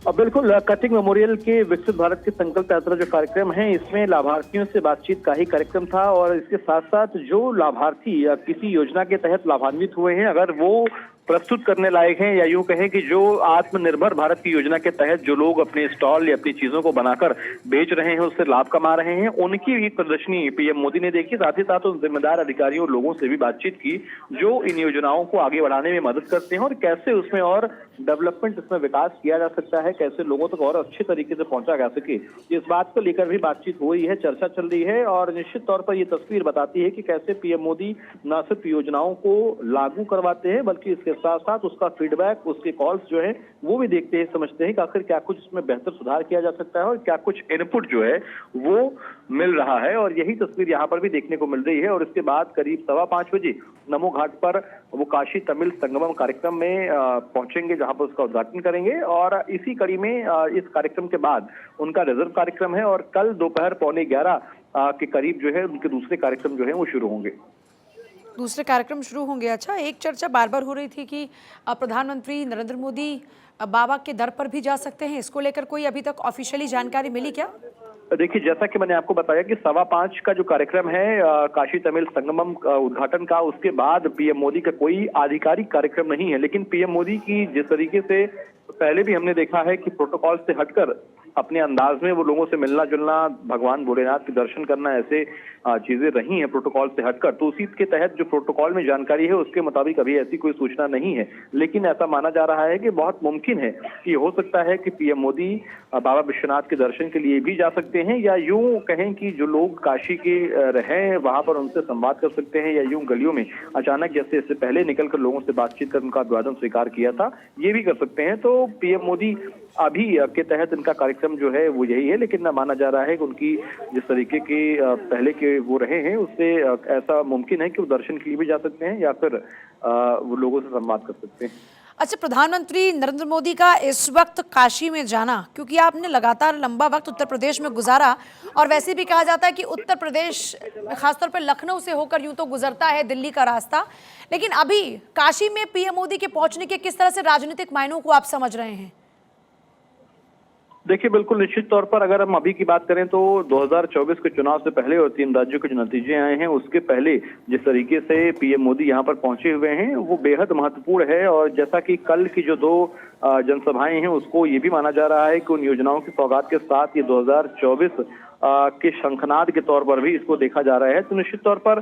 बिल्कुल, कटिंग मेमोरियल के विकसित भारत के संकल्प यात्रा जो कार्यक्रम है इसमें लाभार्थियों से बातचीत का ही कार्यक्रम था और इसके साथ साथ जो लाभार्थी या किसी योजना के तहत लाभान्वित हुए हैं अगर वो प्रस्तुत करने लायक हैं या यूं कहें कि जो आत्मनिर्भर भारत की योजना के तहत जो लोग अपने स्टॉल या अपनी चीजों को बनाकर बेच रहे हैं, उससे लाभ कमा रहे हैं, उनकी एक प्रदर्शनी पीएम मोदी ने देखी। साथ ही साथ उन जिम्मेदार अधिकारियों और लोगों से भी बातचीत की जो इन योजनाओं को आगे बढ़ाने में मदद करते हैं और कैसे उसमें और डेवलपमेंट, इसमें विकास किया जा सकता है, कैसे लोगों तक और अच्छे तरीके से पहुंचा जा सके। इस बात को लेकर भी बातचीत हो रही है, चर्चा चल रही है और निश्चित तौर पर यह तस्वीर बताती है कि कैसे पीएम मोदी न सिर्फ योजनाओं को लागू करवाते हैं बल्कि इसके साथ साथ उसका फीडबैक, उसके कॉल्स जो है वो भी देखते हैं, समझते हैं कि आखिर क्या कुछ इसमें बेहतर सुधार किया जा सकता है और क्या कुछ इनपुट जो है वो मिल रहा है। और यही तस्वीर यहाँ पर भी देखने को मिल रही है। और इसके बाद करीब 5:15 बजे नमो घाट पर वो काशी तमिल संगमम कार्यक्रम में पहुंचेंगे जहां पर उसका उद्घाटन करेंगे और इसी कड़ी में इस कार्यक्रम के बाद उनका रिजर्व कार्यक्रम है और कल दोपहर 11:15 के करीब जो है उनके दूसरे कार्यक्रम जो है वो शुरू होंगे। दूसरे कार्यक्रम शुरू होंगे। अच्छा, एक चर्चा बार बार हो रही थी कि प्रधानमंत्री नरेंद्र मोदी बाबा के दर पर भी जा सकते हैं, इसको लेकर कोई अभी तक ऑफिशियली जानकारी मिली क्या? देखिए, जैसा कि मैंने आपको बताया कि 5:15 का जो कार्यक्रम है काशी तमिल संगमम उद्घाटन का, उसके बाद पीएम मोदी का कोई आधिकारिक कार्यक्रम नहीं है। लेकिन पीएम मोदी की जिस तरीके से पहले भी हमने देखा है कि प्रोटोकॉल से हटकर अपने अंदाज में वो लोगों से मिलना जुलना, भगवान भोलेनाथ के दर्शन करना, ऐसे चीजें रही हैं प्रोटोकॉल से हटकर। तो उसी के तहत जो प्रोटोकॉल में जानकारी है उसके मुताबिक अभी ऐसी कोई सूचना नहीं है। लेकिन ऐसा माना जा रहा है कि बहुत मुमकिन है कि हो सकता है कि पीएम मोदी बाबा विश्वनाथ के दर्शन के लिए भी जा सकते हैं या यूं कहें कि जो लोग काशी के रहे वहां पर उनसे संवाद कर सकते हैं या यूं गलियों में अचानक जैसे इससे पहले निकलकर लोगों से बातचीत कर उनका अभिवादन स्वीकार किया था, ये भी कर सकते हैं। तो पीएम मोदी अभी के तहत इनका कार्यक्रम जो है वो यही है, लेकिन माना जा रहा है कि उनकी जिस तरीके के पहले के वो रहे हैं उससे ऐसा मुमकिन है कि वो दर्शन के लिए भी जा सकते हैं या फिर वो लोगों से संवाद कर सकते हैं। अच्छा, प्रधानमंत्री नरेंद्र मोदी का इस वक्त काशी में जाना, क्योंकि आपने लगातार लंबा वक्त उत्तर प्रदेश में गुजारा और वैसे भी कहा जाता है कि उत्तर प्रदेश खासतौर पर लखनऊ से होकर यूं तो गुजरता है दिल्ली का रास्ता, लेकिन अभी काशी में पीएम मोदी के पहुंचने के किस तरह से राजनीतिक मायनों को आप समझ रहे हैं? देखिए, बिल्कुल निश्चित तौर पर अगर हम अभी की बात करें तो 2024 के चुनाव से पहले और 3 राज्यों के जो नतीजे आए हैं उसके पहले जिस तरीके से पीएम मोदी यहाँ पर पहुंचे हुए हैं वो बेहद महत्वपूर्ण है। और जैसा कि कल की जो 2 जनसभाएं हैं उसको ये भी माना जा रहा है कि उन योजनाओं की सौगात के साथ ये 2024 के शंखनाद के तौर पर भी इसको देखा जा रहा है। तो निश्चित तौर पर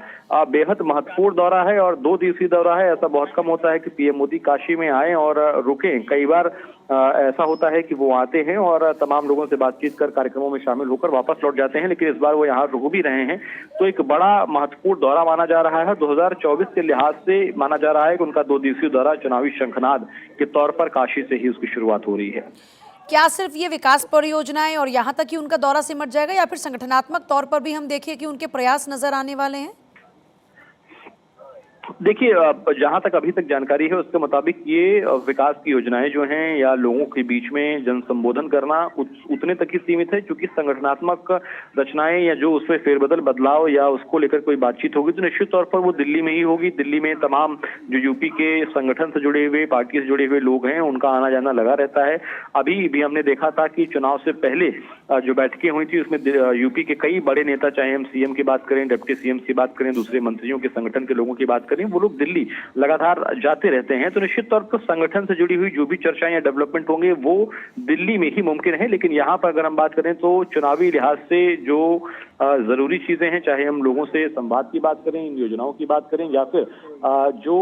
बेहद महत्वपूर्ण दौरा है और 2 दिवसीय दौरा है। ऐसा बहुत कम होता है कि पीएम मोदी काशी में आए और रुकें। कई बार ऐसा होता है कि वो आते हैं और तमाम लोगों से बातचीत कर कार्यक्रमों में शामिल होकर वापस लौट जाते हैं, लेकिन इस बार वो यहाँ रुक भी रहे हैं। तो एक बड़ा महत्वपूर्ण दौरा माना जा रहा है। 2024 के लिहाज से माना जा रहा है कि उनका 2 दिवसीय दौरा चुनावी शंखनाद के तौर पर काशी से ही उसकी शुरुआत हो रही है। क्या सिर्फ ये विकास परियोजनाएं और यहाँ तक ही उनका दौरा सिमट जाएगा या फिर संगठनात्मक तौर पर भी हम देखिए कि उनके प्रयास नजर आने वाले हैं? देखिए, जहां तक अभी तक जानकारी है उसके मुताबिक ये विकास की योजनाएं जो हैं या लोगों के बीच में जन संबोधन करना उतने तक ही सीमित है, क्योंकि संगठनात्मक रचनाएं या जो उसमें फेरबदल बदलाव या उसको लेकर कोई बातचीत होगी तो निश्चित तौर पर वो दिल्ली में ही होगी। दिल्ली में तमाम जो यूपी के संगठन से जुड़े हुए, पार्टी से जुड़े हुए लोग हैं उनका आना जाना लगा रहता है। अभी भी हमने देखा था कि चुनाव से पहले जो बैठकें हुई थी उसमें यूपी के कई बड़े नेता, चाहे हम सीएम की बात करें, डिप्टी सीएम की बात करें, दूसरे मंत्रियों के संगठन के लोगों की बात करें, वो लोग दिल्ली लगातार जाते रहते हैं। तो निश्चित तौर पर संगठन से जुड़ी हुई जो भी चर्चाएं या डेवलपमेंट होंगे वो दिल्ली में ही मुमकिन है। लेकिन यहाँ पर अगर हम बात करें तो चुनावी लिहाज से जो जरूरी चीजें हैं, चाहे हम लोगों से संवाद की बात करें, इन योजनाओं की बात करें या फिर जो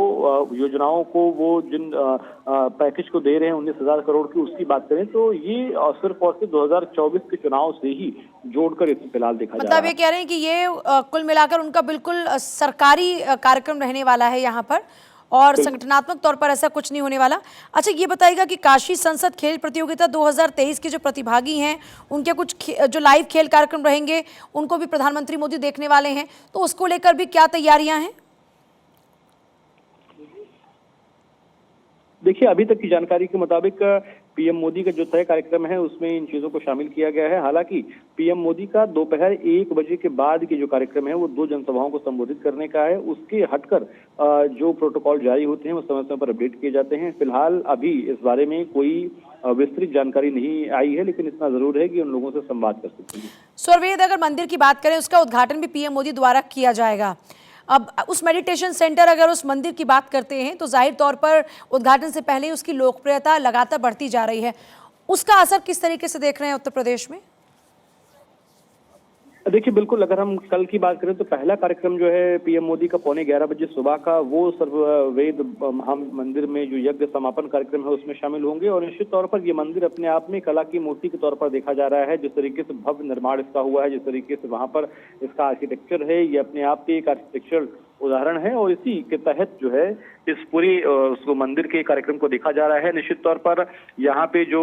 योजनाओं को वो जिन पैकेज को दे रहे हैं 19,000 करोड़ की उसकी बात करें, तो ये सिर्फ और सिर्फ 2024 के चुनाव से ही जोड़कर इसे फिलहाल देखा जा रहा है। मतलब ये कह रहे हैं कि ये कुल मिलाकर उनका बिल्कुल सरकारी कार्यक्रम रहने वाला है यहाँ पर और संगठनात्मक तौर पर ऐसा कुछ नहीं होने वाला। अच्छा, ये बताइएगा कि काशी संसद खेल प्रतियोगिता 2023 के जो प्रतिभागी हैं उनके कुछ जो लाइव खेल कार्यक्रम रहेंगे उनको भी प्रधानमंत्री मोदी देखने वाले हैं, तो उसको लेकर भी क्या तैयारियां हैं? देखिए, अभी तक की जानकारी के मुताबिक पीएम मोदी का जो तय कार्यक्रम है उसमें इन चीजों को शामिल किया गया है। हालांकि पीएम मोदी का दोपहर 1 बजे के बाद की जो कार्यक्रम है वो 2 जनसभाओं को संबोधित करने का है। उसके हटकर जो प्रोटोकॉल जारी होते हैं वो समय समय पर अपडेट किए जाते हैं। फिलहाल अभी इस बारे में कोई विस्तृत जानकारी नहीं आई है, लेकिन इतना जरूर है कि उन लोगों से संवाद कर सकते हैं। स्वर्वेद, अगर मंदिर की बात करें उसका उद्घाटन भी पीएम मोदी द्वारा किया जाएगा। अब उस मेडिटेशन सेंटर, अगर उस मंदिर की बात करते हैं तो जाहिर तौर पर उद्घाटन से पहले उसकी लोकप्रियता लगातार बढ़ती जा रही है, उसका असर किस तरीके से देख रहे हैं उत्तर प्रदेश में? देखिए, बिल्कुल अगर हम कल की बात करें तो पहला कार्यक्रम जो है पीएम मोदी का 11:15 बजे सुबह का वो सर्ववेद मंदिर में जो यज्ञ समापन कार्यक्रम है उसमें शामिल होंगे। और निश्चित तौर पर ये मंदिर अपने आप में कला की मूर्ति के तौर पर देखा जा रहा है। जिस तरीके से भव्य निर्माण इसका हुआ है, जिस तरीके से वहां पर इसका आर्किटेक्चर है, ये अपने आप के एक आर्किटेक्चर उदाहरण है और इसी के तहत जो है इस पूरी उसको मंदिर के कार्यक्रम को देखा जा रहा है। निश्चित तौर पर यहाँ पे जो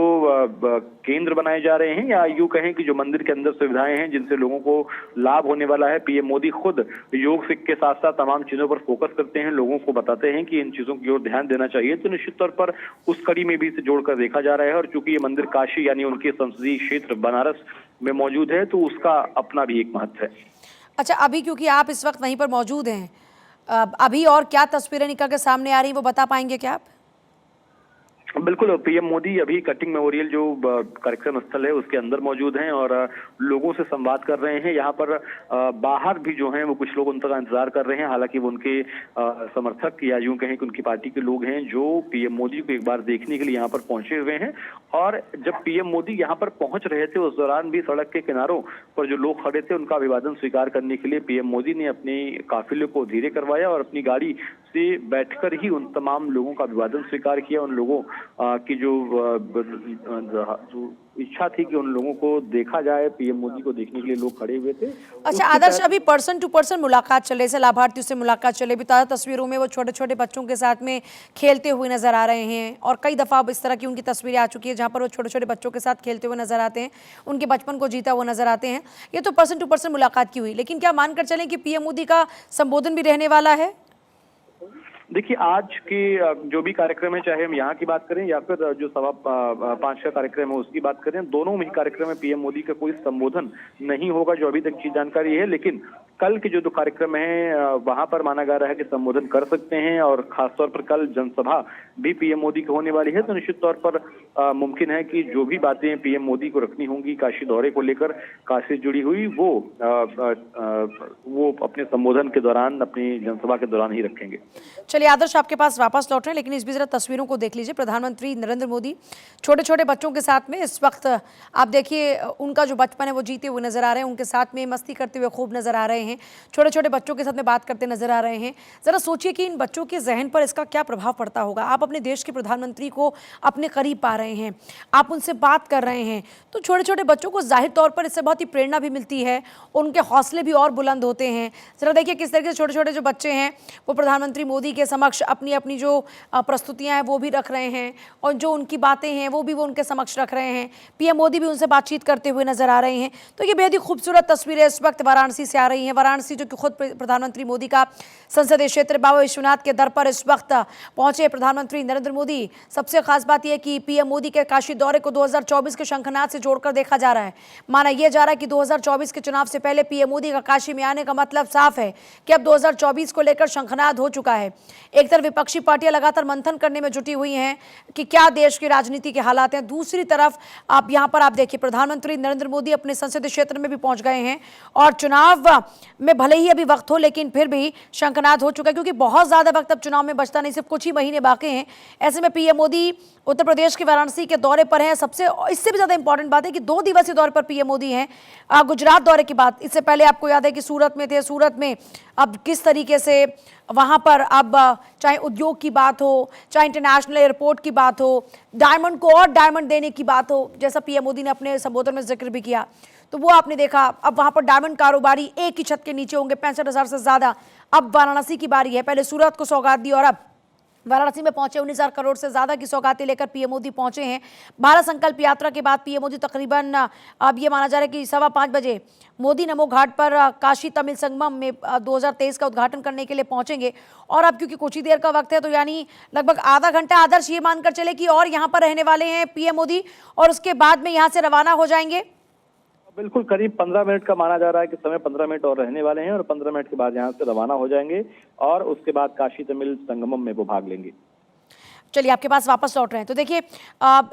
केंद्र बनाए जा रहे हैं या यूं कहें कि जो मंदिर के अंदर सुविधाएं हैं जिनसे लोगों को लाभ होने वाला है, पीएम मोदी खुद योग के साथ साथ तमाम चीजों पर फोकस करते हैं, लोगों को बताते हैं कि इन चीजों की ओर ध्यान देना चाहिए। तो निश्चित तौर पर उस कड़ी में भी इसे जोड़कर देखा जा रहा है। और चूंकि ये मंदिर काशी यानी उनके संसदीय क्षेत्र बनारस में मौजूद है तो उसका अपना भी एक महत्व है। अच्छा, अभी क्योंकि आप इस वक्त वहीं पर मौजूद हैं, अभी और क्या तस्वीरें निकल के सामने आ रही हैं वो बता पाएंगे क्या आप? बिल्कुल, पीएम मोदी अभी कटिंग मेमोरियल जो कार्यक्रम स्थल है उसके अंदर मौजूद हैं और लोगों से संवाद कर रहे हैं। यहाँ पर बाहर भी जो हैं वो कुछ लोग उनका इंतजार कर रहे हैं। हालांकि वो उनके समर्थक या यूं कहें कि उनकी पार्टी के लोग हैं जो पीएम मोदी को एक बार देखने के लिए यहाँ पर पहुंचे हुए हैं। और जब पीएम मोदी यहाँ पर पहुंच रहे थे उस दौरान भी सड़क के किनारों पर जो लोग खड़े थे उनका अभिवादन स्वीकार करने के लिए पीएम मोदी ने अपने काफिले को धीरे करवाया और अपनी गाड़ी से बैठकर ही उन तमाम लोगों का अभिवादन स्वीकार किया। उन लोगों की जो इच्छा थी कि उन लोगों को देखा जाए, पीएम मोदी को देखने के लिए लोग खड़े हुए थे। अच्छा आदर्श, अभी पर्सन टू पर्सन मुलाकात चले से लाभार्थियों से मुलाकात चले भी ताज़ा तस्वीरों में वो छोटे छोटे बच्चों के साथ में खेलते हुए नजर आ रहे हैं, और कई दफ़ा अब इस तरह की उनकी तस्वीरें आ चुकी है जहां पर वो छोटे छोटे बच्चों के साथ खेलते हुए नजर आते हैं, उनके बचपन को जीता हुआ नजर आते हैं। ये तो पर्सन टू पर्सन मुलाकात की हुई, लेकिन क्या मानकर चलें कि पीएम मोदी का संबोधन भी रहने वाला है? देखिए, आज की जो भी कार्यक्रम है, चाहे हम यहाँ की बात करें या फिर जो 5:15 का कार्यक्रम है उसकी बात करें, दोनों में ही कार्यक्रम में पीएम मोदी का कोई संबोधन नहीं होगा, जो अभी तक की जानकारी है। लेकिन कल के जो दो कार्यक्रम है वहां पर माना जा रहा है कि संबोधन कर सकते हैं, और खासतौर पर कल जनसभा भी पीएम मोदी की होने वाली है। तो निश्चित तौर पर मुमकिन है कि जो भी बातें पीएम मोदी को रखनी होंगी काशी दौरे को लेकर, काशी से जुड़ी हुई, वो अपने संबोधन के दौरान, अपनी जनसभा के दौरान ही रखेंगे। चलिए आदर्श, आपके पास वापस लौट रहे हैं, लेकिन इस बीच जरा तस्वीरों को देख लीजिए। प्रधानमंत्री नरेंद्र मोदी छोटे छोटे बच्चों के साथ में इस वक्त आप देखिए, उनका जो बचपन है वो जीते हुए नजर आ रहे हैं, उनके साथ में मस्ती करते हुए खूब नजर आ रहे हैं, छोटे छोटे बच्चों के साथ में बात करते नजर आ रहे हैं। जरा सोचिए कि इन बच्चों के जहन पर इसका क्या प्रभाव पड़ता होगा। आप अपने देश के प्रधानमंत्री को अपने करीब पा रहे हैं, आप उनसे बात कर रहे हैं, तो छोटे छोटे बच्चों को जाहिर तौर पर इससे बहुत ही प्रेरणा भी मिलती है, उनके हौसले भी और बुलंद होते हैं। जरा देखिए किस तरीके से छोटे छोटे जो बच्चे हैं वो प्रधानमंत्री मोदी के समक्ष अपनी अपनी जो प्रस्तुतियां हैं वो भी रख रहे हैं, और जो उनकी बातें हैं वो उनके समक्ष रख रहे हैं। पीएम मोदी भी उनसे बातचीत करते हुए नजर आ रहे हैं। तो ये बेहद ही खूबसूरत तस्वीरें इस वक्त वाराणसी से आ रही हैं। वाराणसी जो कि खुद प्रधानमंत्री मोदी का संसदीय क्षेत्र, बाबा विश्वनाथ के दर पर इस वक्त पहुंचे प्रधानमंत्री नरेंद्र मोदी। सबसे खास बात यह कि पीएम मोदी के काशी दौरे को 2024 के शंखनाद से जोड़कर देखा जा रहा है। माना यह जा रहा है कि 2024 के चुनाव से पहले पीएम मोदी का काशी में आने का मतलब साफ है कि अब 2024 को लेकर शंखनाद हो चुका है। एक तरफ विपक्षी पार्टियां लगातार मंथन करने में जुटी हुई हैं कि क्या देश की राजनीति के हालात हैं, दूसरी तरफ आप यहां पर आप देखिए प्रधानमंत्री नरेंद्र मोदी अपने संसदीय क्षेत्र में भी पहुंच गए हैं, और चुनाव में भले ही अभी वक्त हो लेकिन फिर भी शंखनाद हो चुका है, क्योंकि बहुत ज्यादा वक्त अब चुनाव में बचता नहीं, सिर्फ कुछ ही महीने बाकी हैं। ऐसे में पीएम मोदी उत्तर प्रदेश के वाराणसी के दौरे पर हैं। सबसे इससे भी ज्यादा इंपॉर्टेंट बात है कि 2 दिवसीय दौरे पर पीएम मोदी हैं। गुजरात दौरे की बात, इससे पहले आपको याद है कि सूरत में थे, सूरत में अब किस तरीके से वहां पर अब चाहे उद्योग की बात हो, चाहे इंटरनेशनल एयरपोर्ट की बात हो, डायमंड को और डायमंड देने की बात हो, जैसा पीएम मोदी ने अपने संबोधन में जिक्र भी किया, तो वो आपने देखा। अब वहां पर डायमंड कारोबारी एक ही छत के नीचे होंगे, 65,000 से ज्यादा। अब वाराणसी की बारी है, पहले सूरत को सौगात दी और अब वाराणसी में पहुंचे 19,000 करोड़ से ज्यादा की सौगातें लेकर पीएम मोदी पहुंचे हैं। भारत संकल्प यात्रा के बाद पीएम मोदी तकरीबन अब ये माना जा रहा है कि 5:15 बजे मोदी नमो घाट पर काशी तमिल संगमम में 2023 का उद्घाटन करने के लिए पहुंचेंगे। और अब क्योंकि कुछ ही देर का वक्त है तो यानी लगभग आधा घंटा आदर्श ये मानकर चले कि और यहाँ पर रहने वाले हैं पीएम मोदी, और उसके बाद में यहाँ से रवाना हो जाएंगे। बिल्कुल, करीब 15 मिनट का माना जा रहा है कि समय 15 मिनट और रहने वाले हैं, और 15 मिनट के बाद यहाँ से रवाना हो जाएंगे, और उसके बाद काशी तमिल संगमम में वो भाग लेंगे। चलिए आपके पास वापस लौट रहे हैं। तो देखिए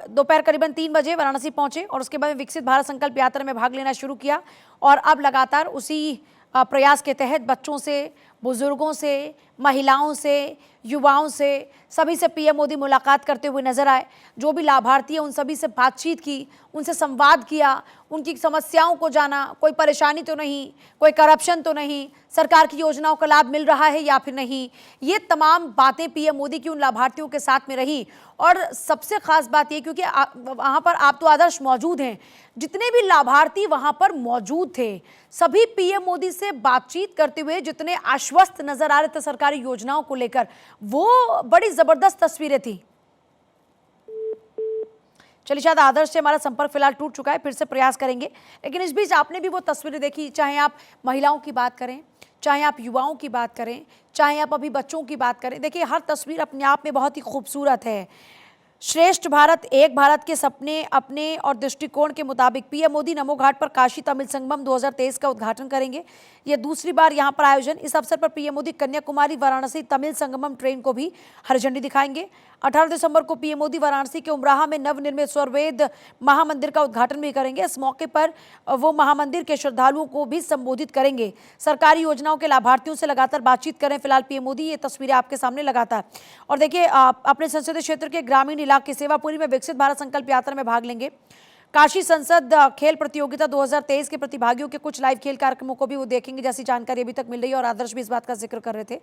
दोपहर करीबन 3 बजे वाराणसी पहुंचे और उसके बाद विकसित भारत संकल्प यात्रा में भाग लेना शुरू किया, और अब लगातार उसी प्रयास के तहत बच्चों से, बुजुर्गों से, महिलाओं से, युवाओं से, सभी से पीएम मोदी मुलाकात करते हुए नजर आए। जो भी लाभार्थी है उन सभी से बातचीत की, उनसे संवाद किया, उनकी समस्याओं को जाना, कोई परेशानी तो नहीं, कोई करप्शन तो नहीं, सरकार की योजनाओं का लाभ मिल रहा है या फिर नहीं, ये तमाम बातें पीएम मोदी की उन लाभार्थियों के साथ में रही। और सबसे खास बात ये, क्योंकि वहाँ पर आप तो आदर्श मौजूद हैं, जितने भी लाभार्थी वहाँ पर मौजूद थे सभी पीएम मोदी से बातचीत करते हुए जितने आश्वस्त नजर आ रहे थे सरकारी योजनाओं को लेकर, वो बड़ी जबरदस्त तस्वीरें थी। चलिए शायद आदर्श से हमारा संपर्क फिलहाल टूट चुका है, फिर से प्रयास करेंगे। लेकिन इस बीच आपने भी वो तस्वीरें देखी, चाहे आप महिलाओं की बात करें, चाहे आप युवाओं की बात करें, चाहे आप अभी बच्चों की बात करें, देखिए हर तस्वीर अपने आप में बहुत ही खूबसूरत है। श्रेष्ठ भारत, एक भारत के सपने अपने और दृष्टिकोण के मुताबिक पीएम मोदी नमो घाट पर काशी तमिल संगमम 2023 का उद्घाटन करेंगे। यह दूसरी बार यहां पर आयोजन। इस अवसर पर पीएम मोदी कन्याकुमारी वाराणसी तमिल संगमम ट्रेन को भी हरी झंडी दिखाएंगे। 18 दिसंबर को पीएम मोदी वाराणसी के उमराहा में नवनिर्मित स्वर्वेद महामंदिर का उद्घाटन भी करेंगे। इस मौके पर वो महामंदिर के श्रद्धालुओं को भी संबोधित करेंगे। सरकारी योजनाओं के लाभार्थियों से लगातार बातचीत करें फिलहाल पीएम मोदी, ये तस्वीरें आपके सामने लगातार। और देखिए अपने संसदीय क्षेत्र के ग्रामीण इलाके सेवापुरी में विकसित भारत संकल्प यात्रा में भाग लेंगे। काशी संसद खेल प्रतियोगिता 2023 के प्रतिभागियों के कुछ लाइव खेल कार्यक्रमों को भी वो देखेंगे, जैसी जानकारी अभी तक मिल रही है। और आदर्श भी इस बात का जिक्र कर रहे थे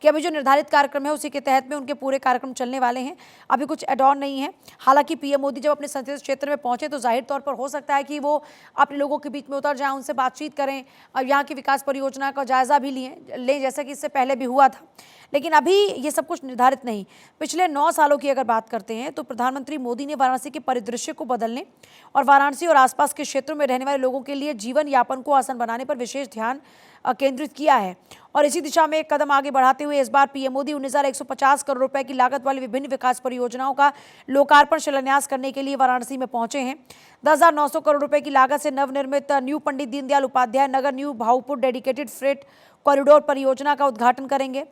कि अभी जो निर्धारित कार्यक्रम है उसी के तहत में उनके पूरे कार्यक्रम चलने वाले हैं, अभी कुछ एड ऑन नहीं है। हालांकि पीएम मोदी जब अपने संसदीय क्षेत्र में पहुंचे तो जाहिर तौर पर हो सकता है कि वो अपने लोगों के बीच में उतर जाएं, उनसे बातचीत करें और यहाँ की विकास परियोजना का जायजा भी लें, जैसा कि इससे पहले भी हुआ था। लेकिन अभी ये सब कुछ निर्धारित नहीं। पिछले 9 सालों की अगर बात करते हैं तो प्रधानमंत्री मोदी ने वाराणसी के परिदृश्य को बदलने और वाराणसी और आसपास के क्षेत्रों में रहने वाले लोगों के लिए जीवन यापन को आसान बनाने पर विशेष ध्यान केंद्रित किया है। और इसी दिशा में एक कदम आगे बढ़ाते हुए इस बार पीएम मोदी 19,150 करोड़ रुपए की लागत वाली विभिन्न विकास परियोजनाओं का लोकार्पण शिलान्यास करने के लिए वाराणसी में पहुंचे हैं। 10,900 करोड़ रुपए की लागत से नवनिर्मित new Pandit Deendayal Upadhyay Nagar new Bhaupur dedicated freight corridor परियोजना का उद्घाटन करेंगे।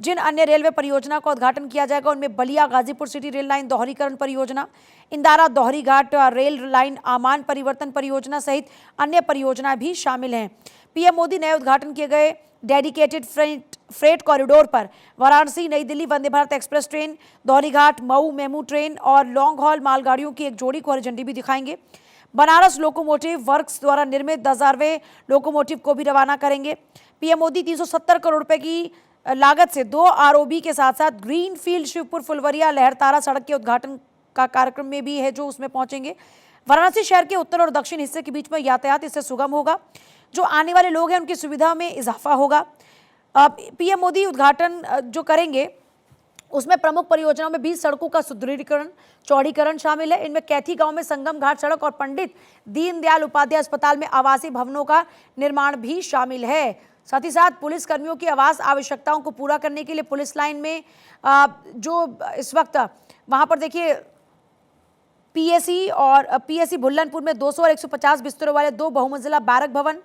जिन अन्य रेलवे परियोजना का उद्घाटन किया जाएगा उनमें Ballia Ghazipur city rail line दोहरीकरण परियोजना, इंदारा दोहरी घाट रेल लाइन आमान परिवर्तन परियोजना सहित अन्य परियोजनाएं भी शामिल हैं। पीएम मोदी नए उद्घाटन किए गए डेडिकेटेड फ्रेट कॉरिडोर पर वाराणसी नई दिल्ली वंदे भारत एक्सप्रेस ट्रेन, दोहरी घाट मऊ मेमू ट्रेन और लॉन्ग हॉल मालगाड़ियों की एक जोड़ी को हरी झंडी भी दिखाएंगे। बनारस लोकोमोटिव वर्क्स द्वारा निर्मित 10,000वें लोकोमोटिव को भी रवाना करेंगे। पीएम मोदी 370 करोड़ रुपए की लागत से 2 आरओबी के साथ साथ ग्रीन फील्ड शिवपुर फुलवरिया लहरतारा सड़क के उद्घाटन का कार्यक्रम में भी है जो उसमें पहुंचेंगे। वाराणसी शहर के उत्तर और दक्षिण हिस्से के बीच में यातायात इससे सुगम होगा, जो आने वाले लोग हैं उनकी सुविधा में इजाफा होगा। पीएम मोदी उद्घाटन जो करेंगे उसमें प्रमुख परियोजनाओं में 20 सड़कों का सुदृढ़ीकरण चौड़ीकरण शामिल है। इनमें कैथी गांव में संगम घाट सड़क और पंडित दीनदयाल उपाध्याय अस्पताल में आवासीय भवनों का निर्माण भी शामिल है। साथ ही साथ पुलिस कर्मियों की आवास आवश्यकताओं को पूरा करने के लिए पुलिस लाइन में जो इस वक्त वहां पर देखिए पीएससी भुल्लनपुर में 200 और 150 बिस्तरों वाले 2 बहुमंजिला बैरक भवन,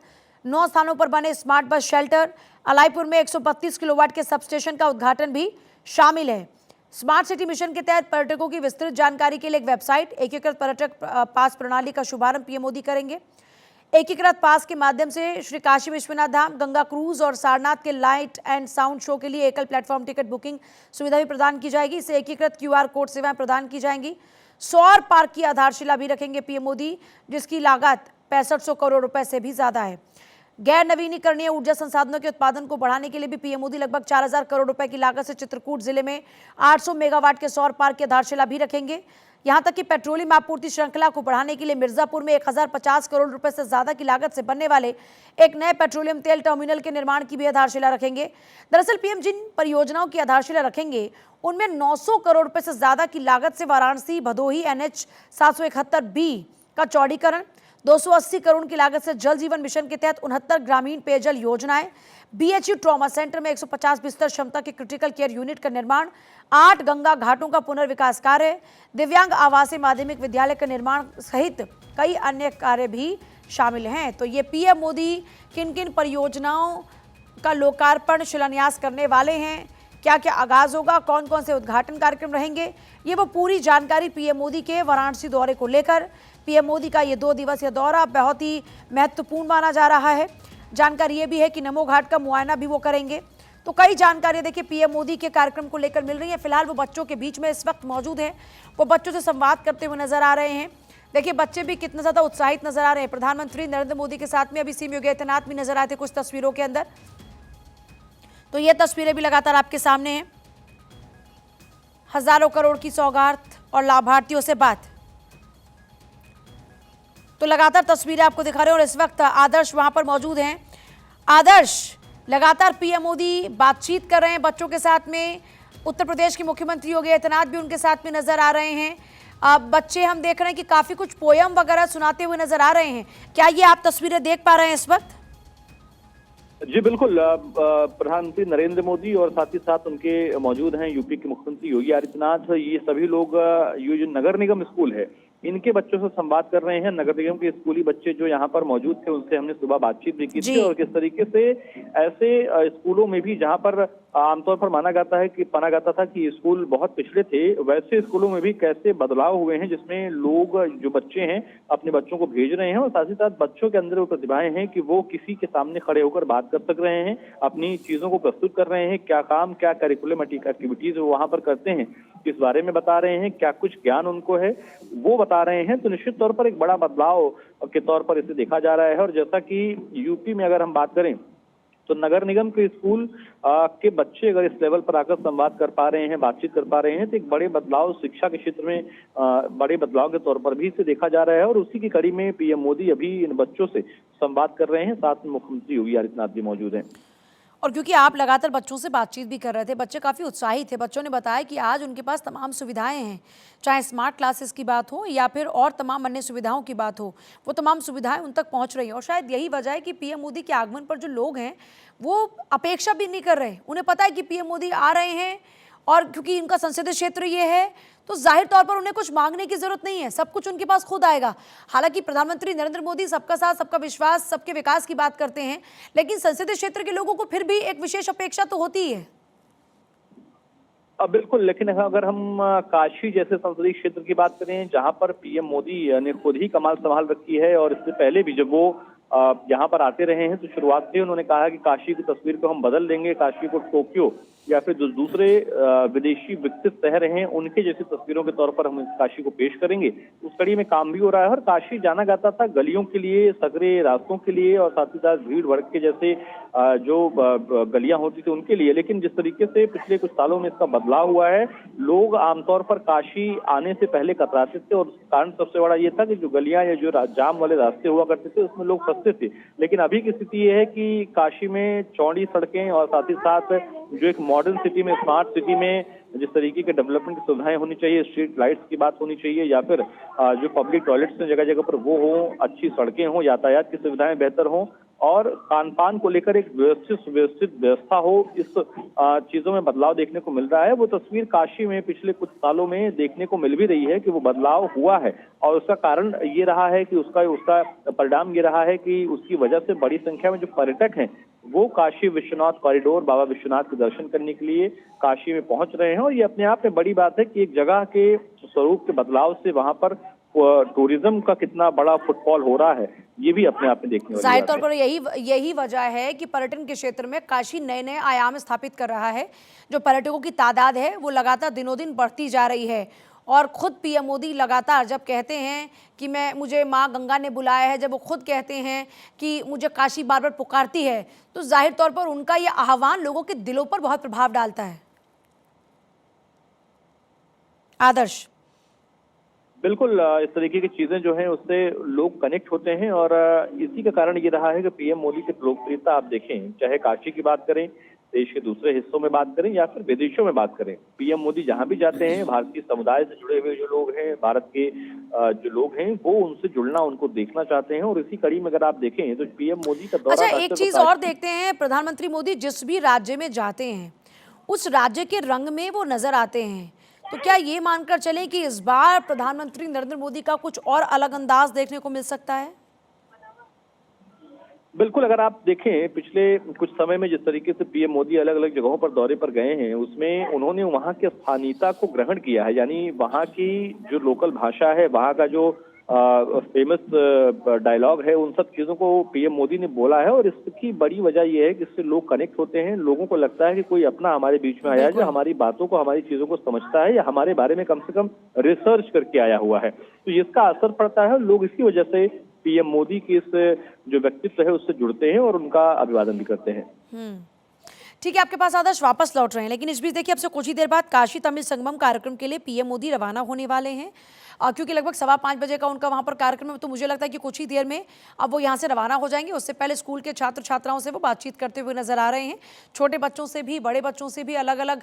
9 स्थानों पर बने स्मार्ट बस शेल्टर, अलाईपुर में 132 किलोवाट के सबस्टेशन का उद्घाटन भी शामिल है। स्मार्ट सिटी मिशन के तहत पर्यटकों की विस्तृत जानकारी के लिए एक वेबसाइट एकीकृत पर्यटक पास प्रणाली का शुभारंभ पीएम मोदी करेंगे। एकीकृत पास के माध्यम से श्री काशी विश्वनाथ धाम, गंगा क्रूज और सारनाथ के लाइट एंड साउंड शो के लिए एकल प्लेटफॉर्म टिकट बुकिंग सुविधा भी प्रदान की जाएगी। इससे एकीकृत QR कोड सेवाएं प्रदान की जाएंगी। सौर पार्क की आधारशिला भी रखेंगे पीएम मोदी, जिसकी लागत 6500 करोड़ रुपए से भी ज्यादा है। गैर नवीनीकरणीय ऊर्जा संसाधनों के उत्पादन को बढ़ाने के लिए भी पीएम मोदी लगभग 4,000 करोड़ रुपए की लागत से चित्रकूट जिले में 800 मेगावाट के सौर पार्क की आधारशिला भी रखेंगे। यहां तक कि पेट्रोलियम आपूर्ति श्रृंखला को बढ़ाने के लिए मिर्जापुर में 1050 करोड़ रुपए से ज्यादा की लागत से बनने वाले एक नए पेट्रोलियम तेल टर्मिनल के निर्माण की भी आधारशिला रखेंगे। दरअसल पीएम जिन परियोजनाओं की आधारशिला रखेंगे उनमें 900 करोड़ रुपए से ज्यादा की लागत से वाराणसी भदोही NH 771B का चौड़ीकरण, 280 करोड़ की लागत से जल जीवन मिशन के तहत 69 ग्रामीण पेयजल योजनाएं, BHU ट्रॉमा सेंटर में 150 बिस्तर क्षमता के क्रिटिकल केयर यूनिट का निर्माण, 8 गंगा घाटों का पुनर्विकास कार्य, दिव्यांग आवासीय माध्यमिक विद्यालय का निर्माण सहित कई अन्य कार्य भी शामिल हैं। तो ये पीएम मोदी किन किन परियोजनाओं का लोकार्पण शिलान्यास करने वाले हैं, क्या क्या आगाज होगा, कौन कौन से उद्घाटन कार्यक्रम रहेंगे, ये वो पूरी जानकारी पीएम मोदी के वाराणसी दौरे को लेकर। पीएम मोदी का ये 2 दिवसीय दौरा बहुत ही महत्वपूर्ण माना जा रहा है। जानकारी ये भी है कि नमो घाट का मुआयना भी वो करेंगे। तो कई जानकारी देखिए पीएम मोदी के कार्यक्रम को लेकर मिल रही है। फिलहाल वो बच्चों के बीच में इस वक्त मौजूद हैं, वो बच्चों से संवाद करते हुए नजर आ रहे हैं। देखिए बच्चे भी कितने ज्यादा उत्साहित नजर आ रहे हैं। प्रधानमंत्री नरेंद्र मोदी के साथ में अभी सीएम योगी आदित्यनाथ भी नजर आए थे कुछ तस्वीरों के अंदर। तो ये तस्वीरें भी लगातार आपके सामने हैं। हजारों करोड़ की सौगात और लाभार्थियों से बात, तो लगातार तस्वीरें आपको दिखा रहे हैं। और इस वक्त आदर्श वहां पर मौजूद हैं। आदर्श, लगातार पीएम मोदी बातचीत कर रहे हैं बच्चों के साथ में। उत्तर प्रदेश के मुख्यमंत्री योगी आदित्यनाथ भी उनके साथ में नजर आ रहे हैं। बच्चे हम देख रहे हैं कि काफी कुछ पोयम वगैरह सुनाते हुए नजर आ रहे हैं। क्या ये आप तस्वीरें देख पा रहे हैं इस वक्त? जी बिल्कुल, प्रधानमंत्री नरेंद्र मोदी और साथ ही साथ उनके मौजूद हैं यूपी के मुख्यमंत्री योगी आदित्यनाथ। ये सभी लोग ये जो नगर निगम स्कूल है इनके बच्चों से संवाद कर रहे हैं। नगर निगम के स्कूली बच्चे जो यहाँ पर मौजूद थे उनसे हमने सुबह बातचीत भी की थी, और किस तरीके से ऐसे स्कूलों में भी जहाँ पर आमतौर पर माना जाता था कि स्कूल बहुत पिछड़े थे, वैसे स्कूलों में भी कैसे बदलाव हुए हैं जिसमें लोग जो बच्चे हैं अपने बच्चों को भेज रहे हैं, और साथ ही साथ बच्चों के अंदर वो प्रतिभाएं हैं कि वो किसी के सामने खड़े होकर बात कर सक रहे हैं, अपनी चीजों को प्रस्तुत कर रहे हैं, क्या काम क्या करिकुलम एक्टिविटीज वो वहां पर करते हैं। किस बारे में बता रहे हैं, क्या कुछ ज्ञान उनको है, वो बता रहे हैं। तो निश्चित तौर पर एक बड़ा बदलाव के तौर पर इसे देखा जा रहा है। और जैसा कि यूपी में अगर हम बात करें तो नगर निगम के स्कूल के बच्चे अगर इस लेवल पर आकर संवाद कर पा रहे हैं, बातचीत कर पा रहे हैं, तो एक बड़े बदलाव शिक्षा के क्षेत्र में बड़े बदलाव के तौर पर भी इसे देखा जा रहा है। और उसी की कड़ी में पीएम मोदी अभी इन बच्चों से संवाद कर रहे हैं। साथ में मुख्यमंत्री योगी आदित्यनाथ भी मौजूद हैं। और क्योंकि आप लगातार बच्चों से बातचीत भी कर रहे थे, बच्चे काफ़ी उत्साहित थे। बच्चों ने बताया कि आज उनके पास तमाम सुविधाएं हैं, चाहे स्मार्ट क्लासेस की बात हो या फिर और तमाम अन्य सुविधाओं की बात हो, वो तमाम सुविधाएं उन तक पहुंच रही हैं। और शायद यही वजह है कि पीएम मोदी के आगमन पर जो लोग हैं वो अपेक्षा भी नहीं कर रहे। उन्हें पता है कि पीएम मोदी आ रहे हैं और क्योंकि इनका संसदीय क्षेत्र ये है तो जाहिर तौर पर उन्हें कुछ मांगने की जरूरत नहीं है, सब कुछ उनके पास खुद आएगा। हालांकि प्रधानमंत्री नरेंद्र मोदी सबका साथ, सबका विश्वास, सबके विकास की बात करते हैं, लेकिन संसदीय क्षेत्र के लोगों को फिर भी एक विशेष अपेक्षा तो होती ही है। बिल्कुल, लेकिन अगर हम काशी जैसे संसदीय क्षेत्र की बात करें, जहां पर पीएम मोदी ने खुद ही कमान संभाल रखी है, और इससे पहले भी जब वो यहाँ पर आते रहे हैं तो शुरुआत से उन्होंने कहा कि काशी की तस्वीर को हम बदल देंगे, काशी को टोक्यो या फिर जो दूसरे विदेशी विकसित शहर हैं उनके जैसी तस्वीरों के तौर पर हम इस काशी को पेश करेंगे। उस कड़ी में काम भी हो रहा है। और काशी जाना जाता था गलियों के लिए, सकरे रास्तों के लिए, और साथ ही साथ भीड़ भड़क के जैसे जो गलियां होती थी उनके लिए। लेकिन जिस तरीके से पिछले कुछ सालों में इसका बदलाव हुआ है, लोग आमतौर पर काशी आने से पहले कतराते थे, और उसका कारण सबसे बड़ा ये था कि जो गलियां या जो जाम वाले रास्ते हुआ करते थे उसमें लोग फंसते थे। लेकिन अभी की स्थिति ये है कि काशी में चौड़ी सड़कें और साथ ही साथ जो एक मॉडर्न सिटी में, स्मार्ट सिटी में जिस तरीके के डेवलपमेंट की सुविधाएं होनी चाहिए, स्ट्रीट लाइट्स की बात होनी चाहिए, या फिर जो पब्लिक टॉयलेट्स हैं जगह जगह पर वो हो, अच्छी सड़कें हों, यातायात की सुविधाएं बेहतर हों, और खान पान को लेकर एक व्यवस्थित व्यवस्था हो, इस चीजों में बदलाव देखने को मिल रहा है। वो तस्वीर काशी में पिछले कुछ सालों में देखने को मिल भी रही है कि वो बदलाव हुआ है। और उसका कारण ये रहा है कि उसका परिणाम ये रहा है कि उसकी वजह से बड़ी संख्या में जो पर्यटक हैं वो काशी विश्वनाथ कॉरिडोर, बाबा विश्वनाथ के दर्शन करने के लिए काशी में पहुंच रहे हैं। और ये अपने आप में बड़ी बात है कि एक जगह के स्वरूप के बदलाव से वहां पर टूरिज्म का कितना बड़ा फुटफॉल हो रहा है, ये भी अपने आप में देखने वाली बात है। जाहिर तौर पर यही वजह है कि पर्यटन के क्षेत्र में काशी नए नए आयाम स्थापित कर रहा है। जो पर्यटकों की तादाद है वो लगातार दिनों दिन बढ़ती जा रही है। और खुद पीएम मोदी लगातार जब कहते हैं कि मुझे माँ गंगा ने बुलाया है, जब वो खुद कहते हैं कि मुझे काशी बार बार पुकारती है, तो जाहिर तौर पर उनका ये आह्वान लोगों के दिलों पर बहुत प्रभाव डालता है। आदर्श, बिल्कुल, इस तरीके की चीजें जो हैं उससे लोग कनेक्ट होते हैं। और इसी का कारण ये रहा है कि पीएम मोदी की लोकप्रियता आप देखें, चाहे काशी की बात करें, देश के दूसरे हिस्सों में बात करें या फिर विदेशों में बात करें, पीएम मोदी जहां भी जाते हैं, भारतीय समुदाय से जुड़े हुए जो लोग हैं, भारत के जो लोग हैं, वो उनसे जुड़ना, उनको देखना चाहते हैं। और इसी कड़ी में अगर आप देखें तो पीएम मोदी का दौरा, अच्छा, एक चीज और देखते हैं, प्रधानमंत्री मोदी जिस भी राज्य में जाते हैं उस राज्य के रंग में वो नजर आते हैं। तो क्या ये मानकर चलें कि इस बार प्रधानमंत्री नरेंद्र मोदी का कुछ और अलग अंदाज देखने को मिल सकता है? बिल्कुल, अगर आप देखें पिछले कुछ समय में जिस तरीके से पीएम मोदी अलग अलग जगहों पर दौरे पर गए हैं, उसमें उन्होंने वहां की स्थानीयता को ग्रहण किया है। यानी वहां की जो लोकल भाषा है, वहां का जो फेमस डायलॉग है, उन सब चीजों को पीएम मोदी ने बोला है। और इसकी बड़ी वजह यह है कि इससे लोग कनेक्ट होते हैं, लोगों को लगता है कि कोई अपना हमारे बीच में आया है जो हमारी बातों को, हमारी चीजों को समझता है या हमारे बारे में कम से कम रिसर्च करके आया हुआ है। तो इसका असर पड़ता है। लोग इसी वजह से पीएम मोदी की इस जो व्यक्तित्व है उससे जुड़ते हैं और उनका अभिवादन भी करते हैं। ठीक है, आपके पास आदर्श वापस लौट रहे हैं, लेकिन इस बीच देखिए अब से कुछ ही देर बाद काशी तमिल संगमम कार्यक्रम के लिए पीएम मोदी रवाना होने वाले हैं। क्योंकि लगभग 5:15 बजे का उनका वहाँ पर कार्यक्रम है, तो मुझे लगता है कि कुछ ही देर में अब वो यहाँ से रवाना हो जाएंगे। उससे पहले स्कूल के छात्र छात्राओं से वो बातचीत करते हुए नजर आ रहे हैं, छोटे बच्चों से भी, बड़े बच्चों से भी, अलग अलग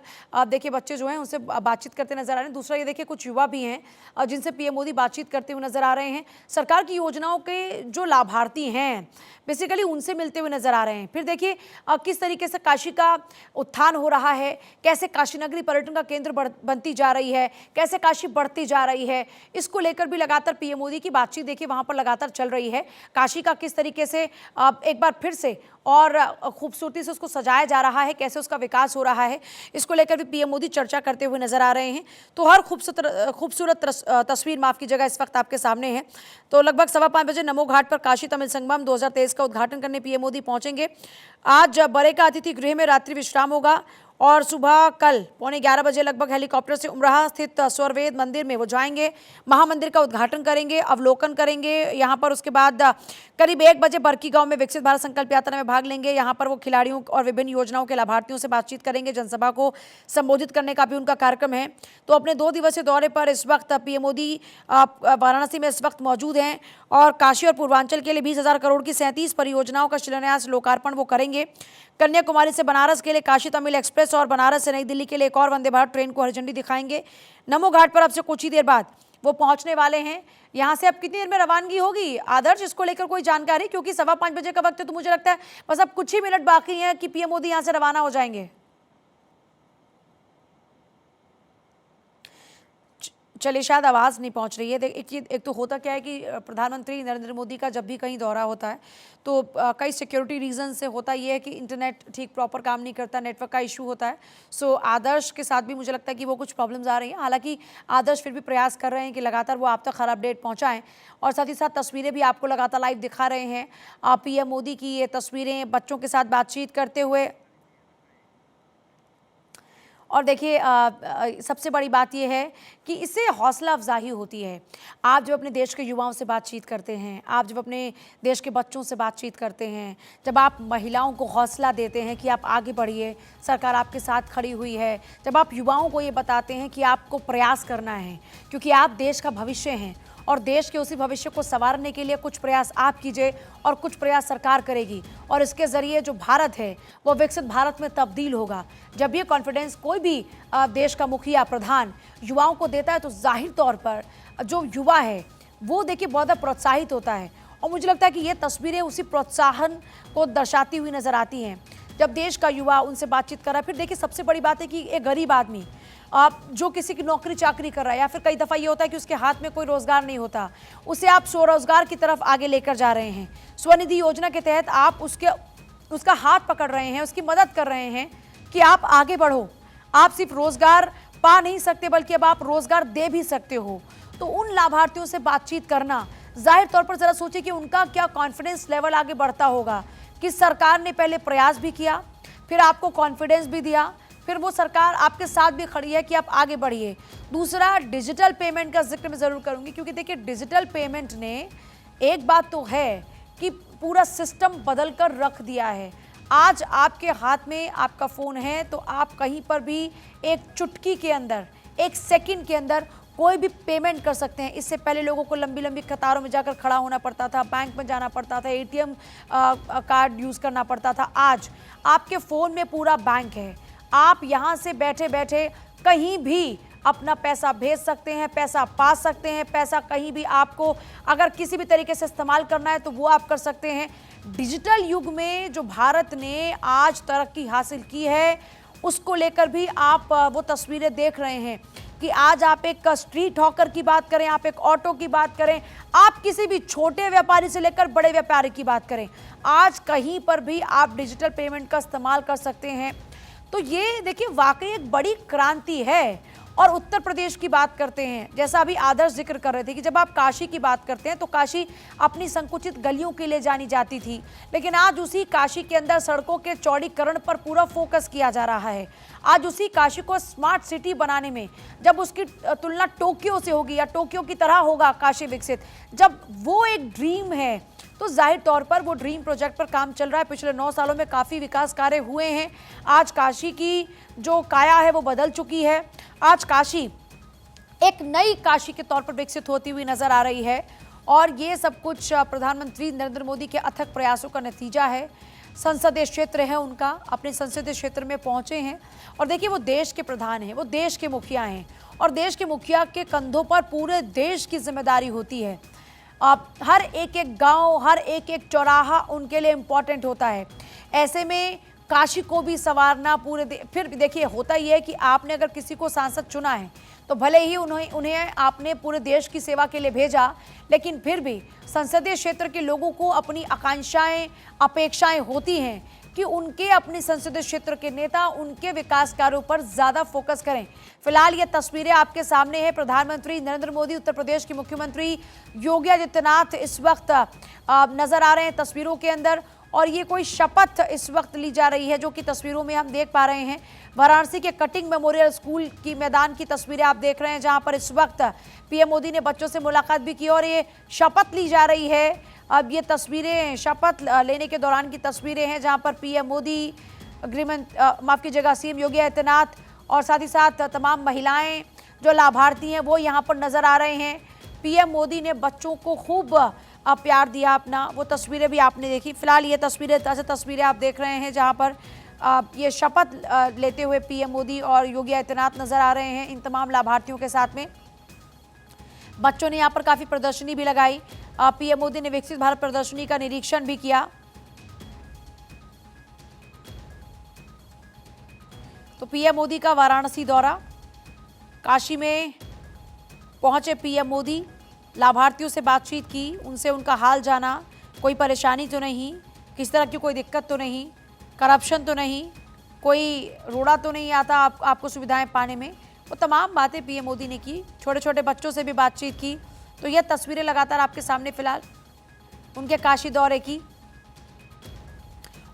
देखिए बच्चे जो हैं उनसे बातचीत करते नजर आ रहे हैं। दूसरा ये देखिए कुछ युवा भी हैं जिनसे पीएम मोदी बातचीत करते हुए नजर आ रहे हैं। सरकार की योजनाओं के जो लाभार्थी हैं बेसिकली उनसे मिलते हुए नजर आ रहे हैं। फिर देखिए किस तरीके से काशी का उत्थान हो रहा है, कैसे काशी नगरी पर्यटन का केंद्र बनती जा रही है, कैसे काशी बढ़ती जा रही है, इसको लेकर भी लगातार पीएम मोदी की बातचीत देखिए वहां पर लगातार चल रही है। काशी का किस तरीके से एक बार फिर से और खूबसूरती से उसको सजाया जा रहा है, कैसे उसका विकास हो रहा है, इसको लेकर भी पीएम मोदी चर्चा करते हुए नजर आ रहे हैं। तो हर खूबसूरत तस्वीर माफ कीजिएगा इस वक्त आपके सामने है। तो लगभग 5:15 बजे नमो घाट पर काशी तमिल संगमम 2023 का उद्घाटन करने पीएम मोदी पहुंचेंगे। आज बड़े का अतिथि गृह में रात्रि विश्राम होगा और सुबह कल 11:15 बजे लगभग हेलीकॉप्टर से उमराह स्थित स्वर्वेद मंदिर में वो जाएंगे, महामंदिर का उद्घाटन करेंगे, अवलोकन करेंगे यहाँ पर। उसके बाद करीब 1 बजे बरकी गांव में विकसित भारत संकल्प यात्रा में भाग लेंगे। यहाँ पर वो खिलाड़ियों और विभिन्न योजनाओं के लाभार्थियों से बातचीत करेंगे। जनसभा को संबोधित करने का भी उनका कार्यक्रम है। तो अपने 2 दिवसीय दौरे पर इस वक्त पीएम मोदी वाराणसी में इस वक्त मौजूद हैं और काशी और पूर्वांचल के लिए 20,000 करोड़ की 37 परियोजनाओं का शिलान्यास लोकार्पण वो करेंगे। कन्याकुमारी से बनारस के लिए काशी तमिल एक्सप्रेस और बनारस से नई दिल्ली के लिए एक और वंदे भारत ट्रेन को हरी झंडी दिखाएंगे। नमो घाट पर अब से कुछ ही देर बाद वो पहुंचने वाले हैं। यहाँ से अब कितनी देर में रवानगी होगी आदर्श, इसको लेकर कोई जानकारी? क्योंकि 5:15 बजे का वक्त है, तो मुझे लगता है बस अब कुछ ही मिनट बाकी हैं कि पीएम मोदी यहाँ से रवाना हो जाएंगे। चलिए, शायद आवाज़ नहीं पहुंच रही है। एक तो होता क्या है कि प्रधानमंत्री नरेंद्र मोदी का जब भी कहीं दौरा होता है तो कई सिक्योरिटी रीजन से होता ये है कि इंटरनेट ठीक प्रॉपर काम नहीं करता, नेटवर्क का इशू होता है। सो आदर्श के साथ भी मुझे लगता है कि वो कुछ प्रॉब्लम्स आ रही हैं। हालांकि आदर्श फिर भी प्रयास कर रहे हैं कि लगातार वो आप तक हर अपडेट पहुँचाएँ और साथ ही साथ तस्वीरें भी आपको लगातार लाइव दिखा रहे हैं। पीएम मोदी की ये तस्वीरें बच्चों के साथ बातचीत करते हुए। और देखिए, सबसे बड़ी बात यह है कि इससे हौसला अफजाई होती है। आप जब अपने देश के युवाओं से बातचीत करते हैं, आप जब अपने देश के बच्चों से बातचीत करते हैं, जब आप महिलाओं को हौसला देते हैं कि आप आगे बढ़िए, सरकार आपके साथ खड़ी हुई है, जब आप युवाओं को ये बताते हैं कि आपको प्रयास करना है क्योंकि आप देश का भविष्य हैं और देश के उसी भविष्य को संवारने के लिए कुछ प्रयास आप कीजिए और कुछ प्रयास सरकार करेगी और इसके ज़रिए जो भारत है वो विकसित भारत में तब्दील होगा। जब ये कॉन्फिडेंस कोई भी देश का मुखिया, प्रधान युवाओं को देता है तो जाहिर तौर पर जो युवा है वो देखिए बहुत ज़्यादा प्रोत्साहित होता है। और मुझे लगता है कि ये तस्वीरें उसी प्रोत्साहन को दर्शाती हुई नज़र आती हैं जब देश का युवा उनसे बातचीत कर रहा है। फिर देखिए, सबसे बड़ी बात है कि एक गरीब आदमी आप जो किसी की नौकरी चाकरी कर रहा है या फिर कई दफ़ा ये होता है कि उसके हाथ में कोई रोज़गार नहीं होता, उसे आप स्वरोजगार की तरफ आगे लेकर जा रहे हैं। स्वनिधि योजना के तहत आप उसका हाथ पकड़ रहे हैं, उसकी मदद कर रहे हैं कि आप आगे बढ़ो। आप सिर्फ रोज़गार पा नहीं सकते बल्कि अब आप रोज़गार दे भी सकते हो। तो उन लाभार्थियों से बातचीत करना, जाहिर तौर पर ज़रा सोचिए कि उनका क्या कॉन्फिडेंस लेवल आगे बढ़ता होगा कि सरकार ने पहले प्रयास भी किया, फिर आपको कॉन्फिडेंस भी दिया, फिर वो सरकार आपके साथ भी खड़ी है कि आप आगे बढ़िए। दूसरा, डिजिटल पेमेंट का जिक्र मैं ज़रूर करूंगी क्योंकि देखिए, डिजिटल पेमेंट ने एक बात तो है कि पूरा सिस्टम बदल कर रख दिया है। आज आपके हाथ में आपका फ़ोन है तो आप कहीं पर भी एक चुटकी के अंदर, एक सेकंड के अंदर कोई भी पेमेंट कर सकते हैं। इससे पहले लोगों को लंबी लंबी कतारों में जाकर खड़ा होना पड़ता था, बैंक में जाना पड़ता था, एटीएम कार्ड यूज़ करना पड़ता था। आज आपके फ़ोन में पूरा बैंक है। आप यहाँ से बैठे बैठे कहीं भी अपना पैसा भेज सकते हैं, पैसा पा सकते हैं, पैसा कहीं भी आपको अगर किसी भी तरीके से इस्तेमाल करना है तो वो आप कर सकते हैं। डिजिटल युग में जो भारत ने आज तरक्की हासिल की है उसको लेकर भी आप वो तस्वीरें देख रहे हैं कि आज आप एक स्ट्रीट हॉकर की बात करें, आप एक ऑटो की बात करें, आप किसी भी छोटे व्यापारी से लेकर बड़े व्यापारी की बात करें, आज कहीं पर भी आप डिजिटल पेमेंट का इस्तेमाल कर सकते हैं। तो ये देखिए, वाकई एक बड़ी क्रांति है। और उत्तर प्रदेश की बात करते हैं, जैसा अभी आदर्श जिक्र कर रहे थे कि जब आप काशी की बात करते हैं तो काशी अपनी संकुचित गलियों के लिए जानी जाती थी, लेकिन आज उसी काशी के अंदर सड़कों के चौड़ीकरण पर पूरा फोकस किया जा रहा है। आज उसी काशी को स्मार्ट सिटी बनाने में, जब उसकी तुलना टोक्यो से होगी या टोक्यो की तरह होगा काशी विकसित, जब वो एक ड्रीम है तो जाहिर तौर पर वो ड्रीम प्रोजेक्ट पर काम चल रहा है। पिछले 9 सालों में काफ़ी विकास कार्य हुए हैं। आज काशी की जो काया है वो बदल चुकी है। आज काशी एक नई काशी के तौर पर विकसित होती हुई नजर आ रही है और ये सब कुछ प्रधानमंत्री नरेंद्र मोदी के अथक प्रयासों का नतीजा है। संसदीय क्षेत्र है उनका, अपने संसदीय क्षेत्र में पहुंचे हैं और देखिए, वो देश के प्रधान हैं, वो देश के मुखिया हैं और देश के मुखिया के कंधों पर पूरे देश की जिम्मेदारी होती है। हर एक एक गांव, हर एक एक चौराहा उनके लिए इम्पॉर्टेंट होता है। ऐसे में काशी को भी संवारना फिर देखिए, होता ही है कि आपने अगर किसी को सांसद चुना है तो भले ही उन्हें आपने पूरे देश की सेवा के लिए भेजा, लेकिन फिर भी संसदीय क्षेत्र के लोगों को अपनी आकांक्षाएं, अपेक्षाएं होती हैं कि उनके अपने संसदीय क्षेत्र के नेता उनके विकास कार्यों पर ज़्यादा फोकस करें। फिलहाल ये तस्वीरें आपके सामने हैं। प्रधानमंत्री नरेंद्र मोदी, उत्तर प्रदेश के मुख्यमंत्री योगी आदित्यनाथ इस वक्त नजर आ रहे हैं तस्वीरों के अंदर। और ये कोई शपथ इस वक्त ली जा रही है, जो कि तस्वीरों में हम देख पा रहे हैं। वाराणसी के कटिंग मेमोरियल स्कूल की मैदान की तस्वीरें आप देख रहे हैं, जहां पर इस वक्त पीएम मोदी ने बच्चों से मुलाकात भी की और ये शपथ ली जा रही है। अब ये तस्वीरें शपथ लेने के दौरान की तस्वीरें हैं, जहां पर पीएम मोदी, माफ कीजिएगा, सीएम योगी आदित्यनाथ और साथ ही साथ तमाम महिलाएं जो लाभार्थी हैं वो यहाँ पर नजर आ रहे हैं। पीएम मोदी ने बच्चों को खूब प्यार दिया अपना, वो तस्वीरें भी आपने देखी। फिलहाल ये तस्वीरें आप देख रहे हैं, जहाँ पर ये शपथ लेते हुए पीएम मोदी और योगी आदित्यनाथ नजर आ रहे हैं इन तमाम लाभार्थियों के साथ में। बच्चों ने यहाँ पर काफी प्रदर्शनी भी लगाई। पीएम मोदी ने विकसित भारत प्रदर्शनी का निरीक्षण भी किया। तो पीएम मोदी का वाराणसी दौरा, काशी में पहुंचे पीएम मोदी, लाभार्थियों से बातचीत की, उनसे उनका हाल जाना, कोई परेशानी तो नहीं, किस तरह की कोई दिक्कत तो नहीं, करप्शन तो नहीं, कोई रोड़ा तो नहीं आता आपको सुविधाएं पाने में, वो तमाम बातें पीएम मोदी ने की। छोटे छोटे बच्चों से भी बातचीत की। तो ये तस्वीरें लगातार आपके सामने फिलहाल उनके काशी दौरे की।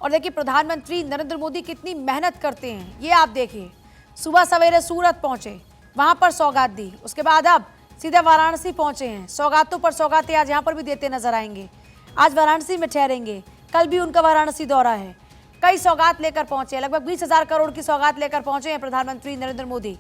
और देखिए प्रधानमंत्री नरेंद्र मोदी कितनी मेहनत करते हैं, ये आप देखिए। सुबह सवेरे सूरत पहुंचे, वहां पर सौगात दी, उसके बाद अब सीधे वाराणसी पहुंचे हैं। सौगातों पर सौगातें आज यहाँ पर भी देते नजर आएंगे। आज वाराणसी में ठहरेंगे, कल भी उनका वाराणसी दौरा है। कई सौगात लेकर पहुंचे, लगभग 20,000 करोड़ की सौगात लेकर पहुंचे हैं प्रधानमंत्री नरेंद्र मोदी।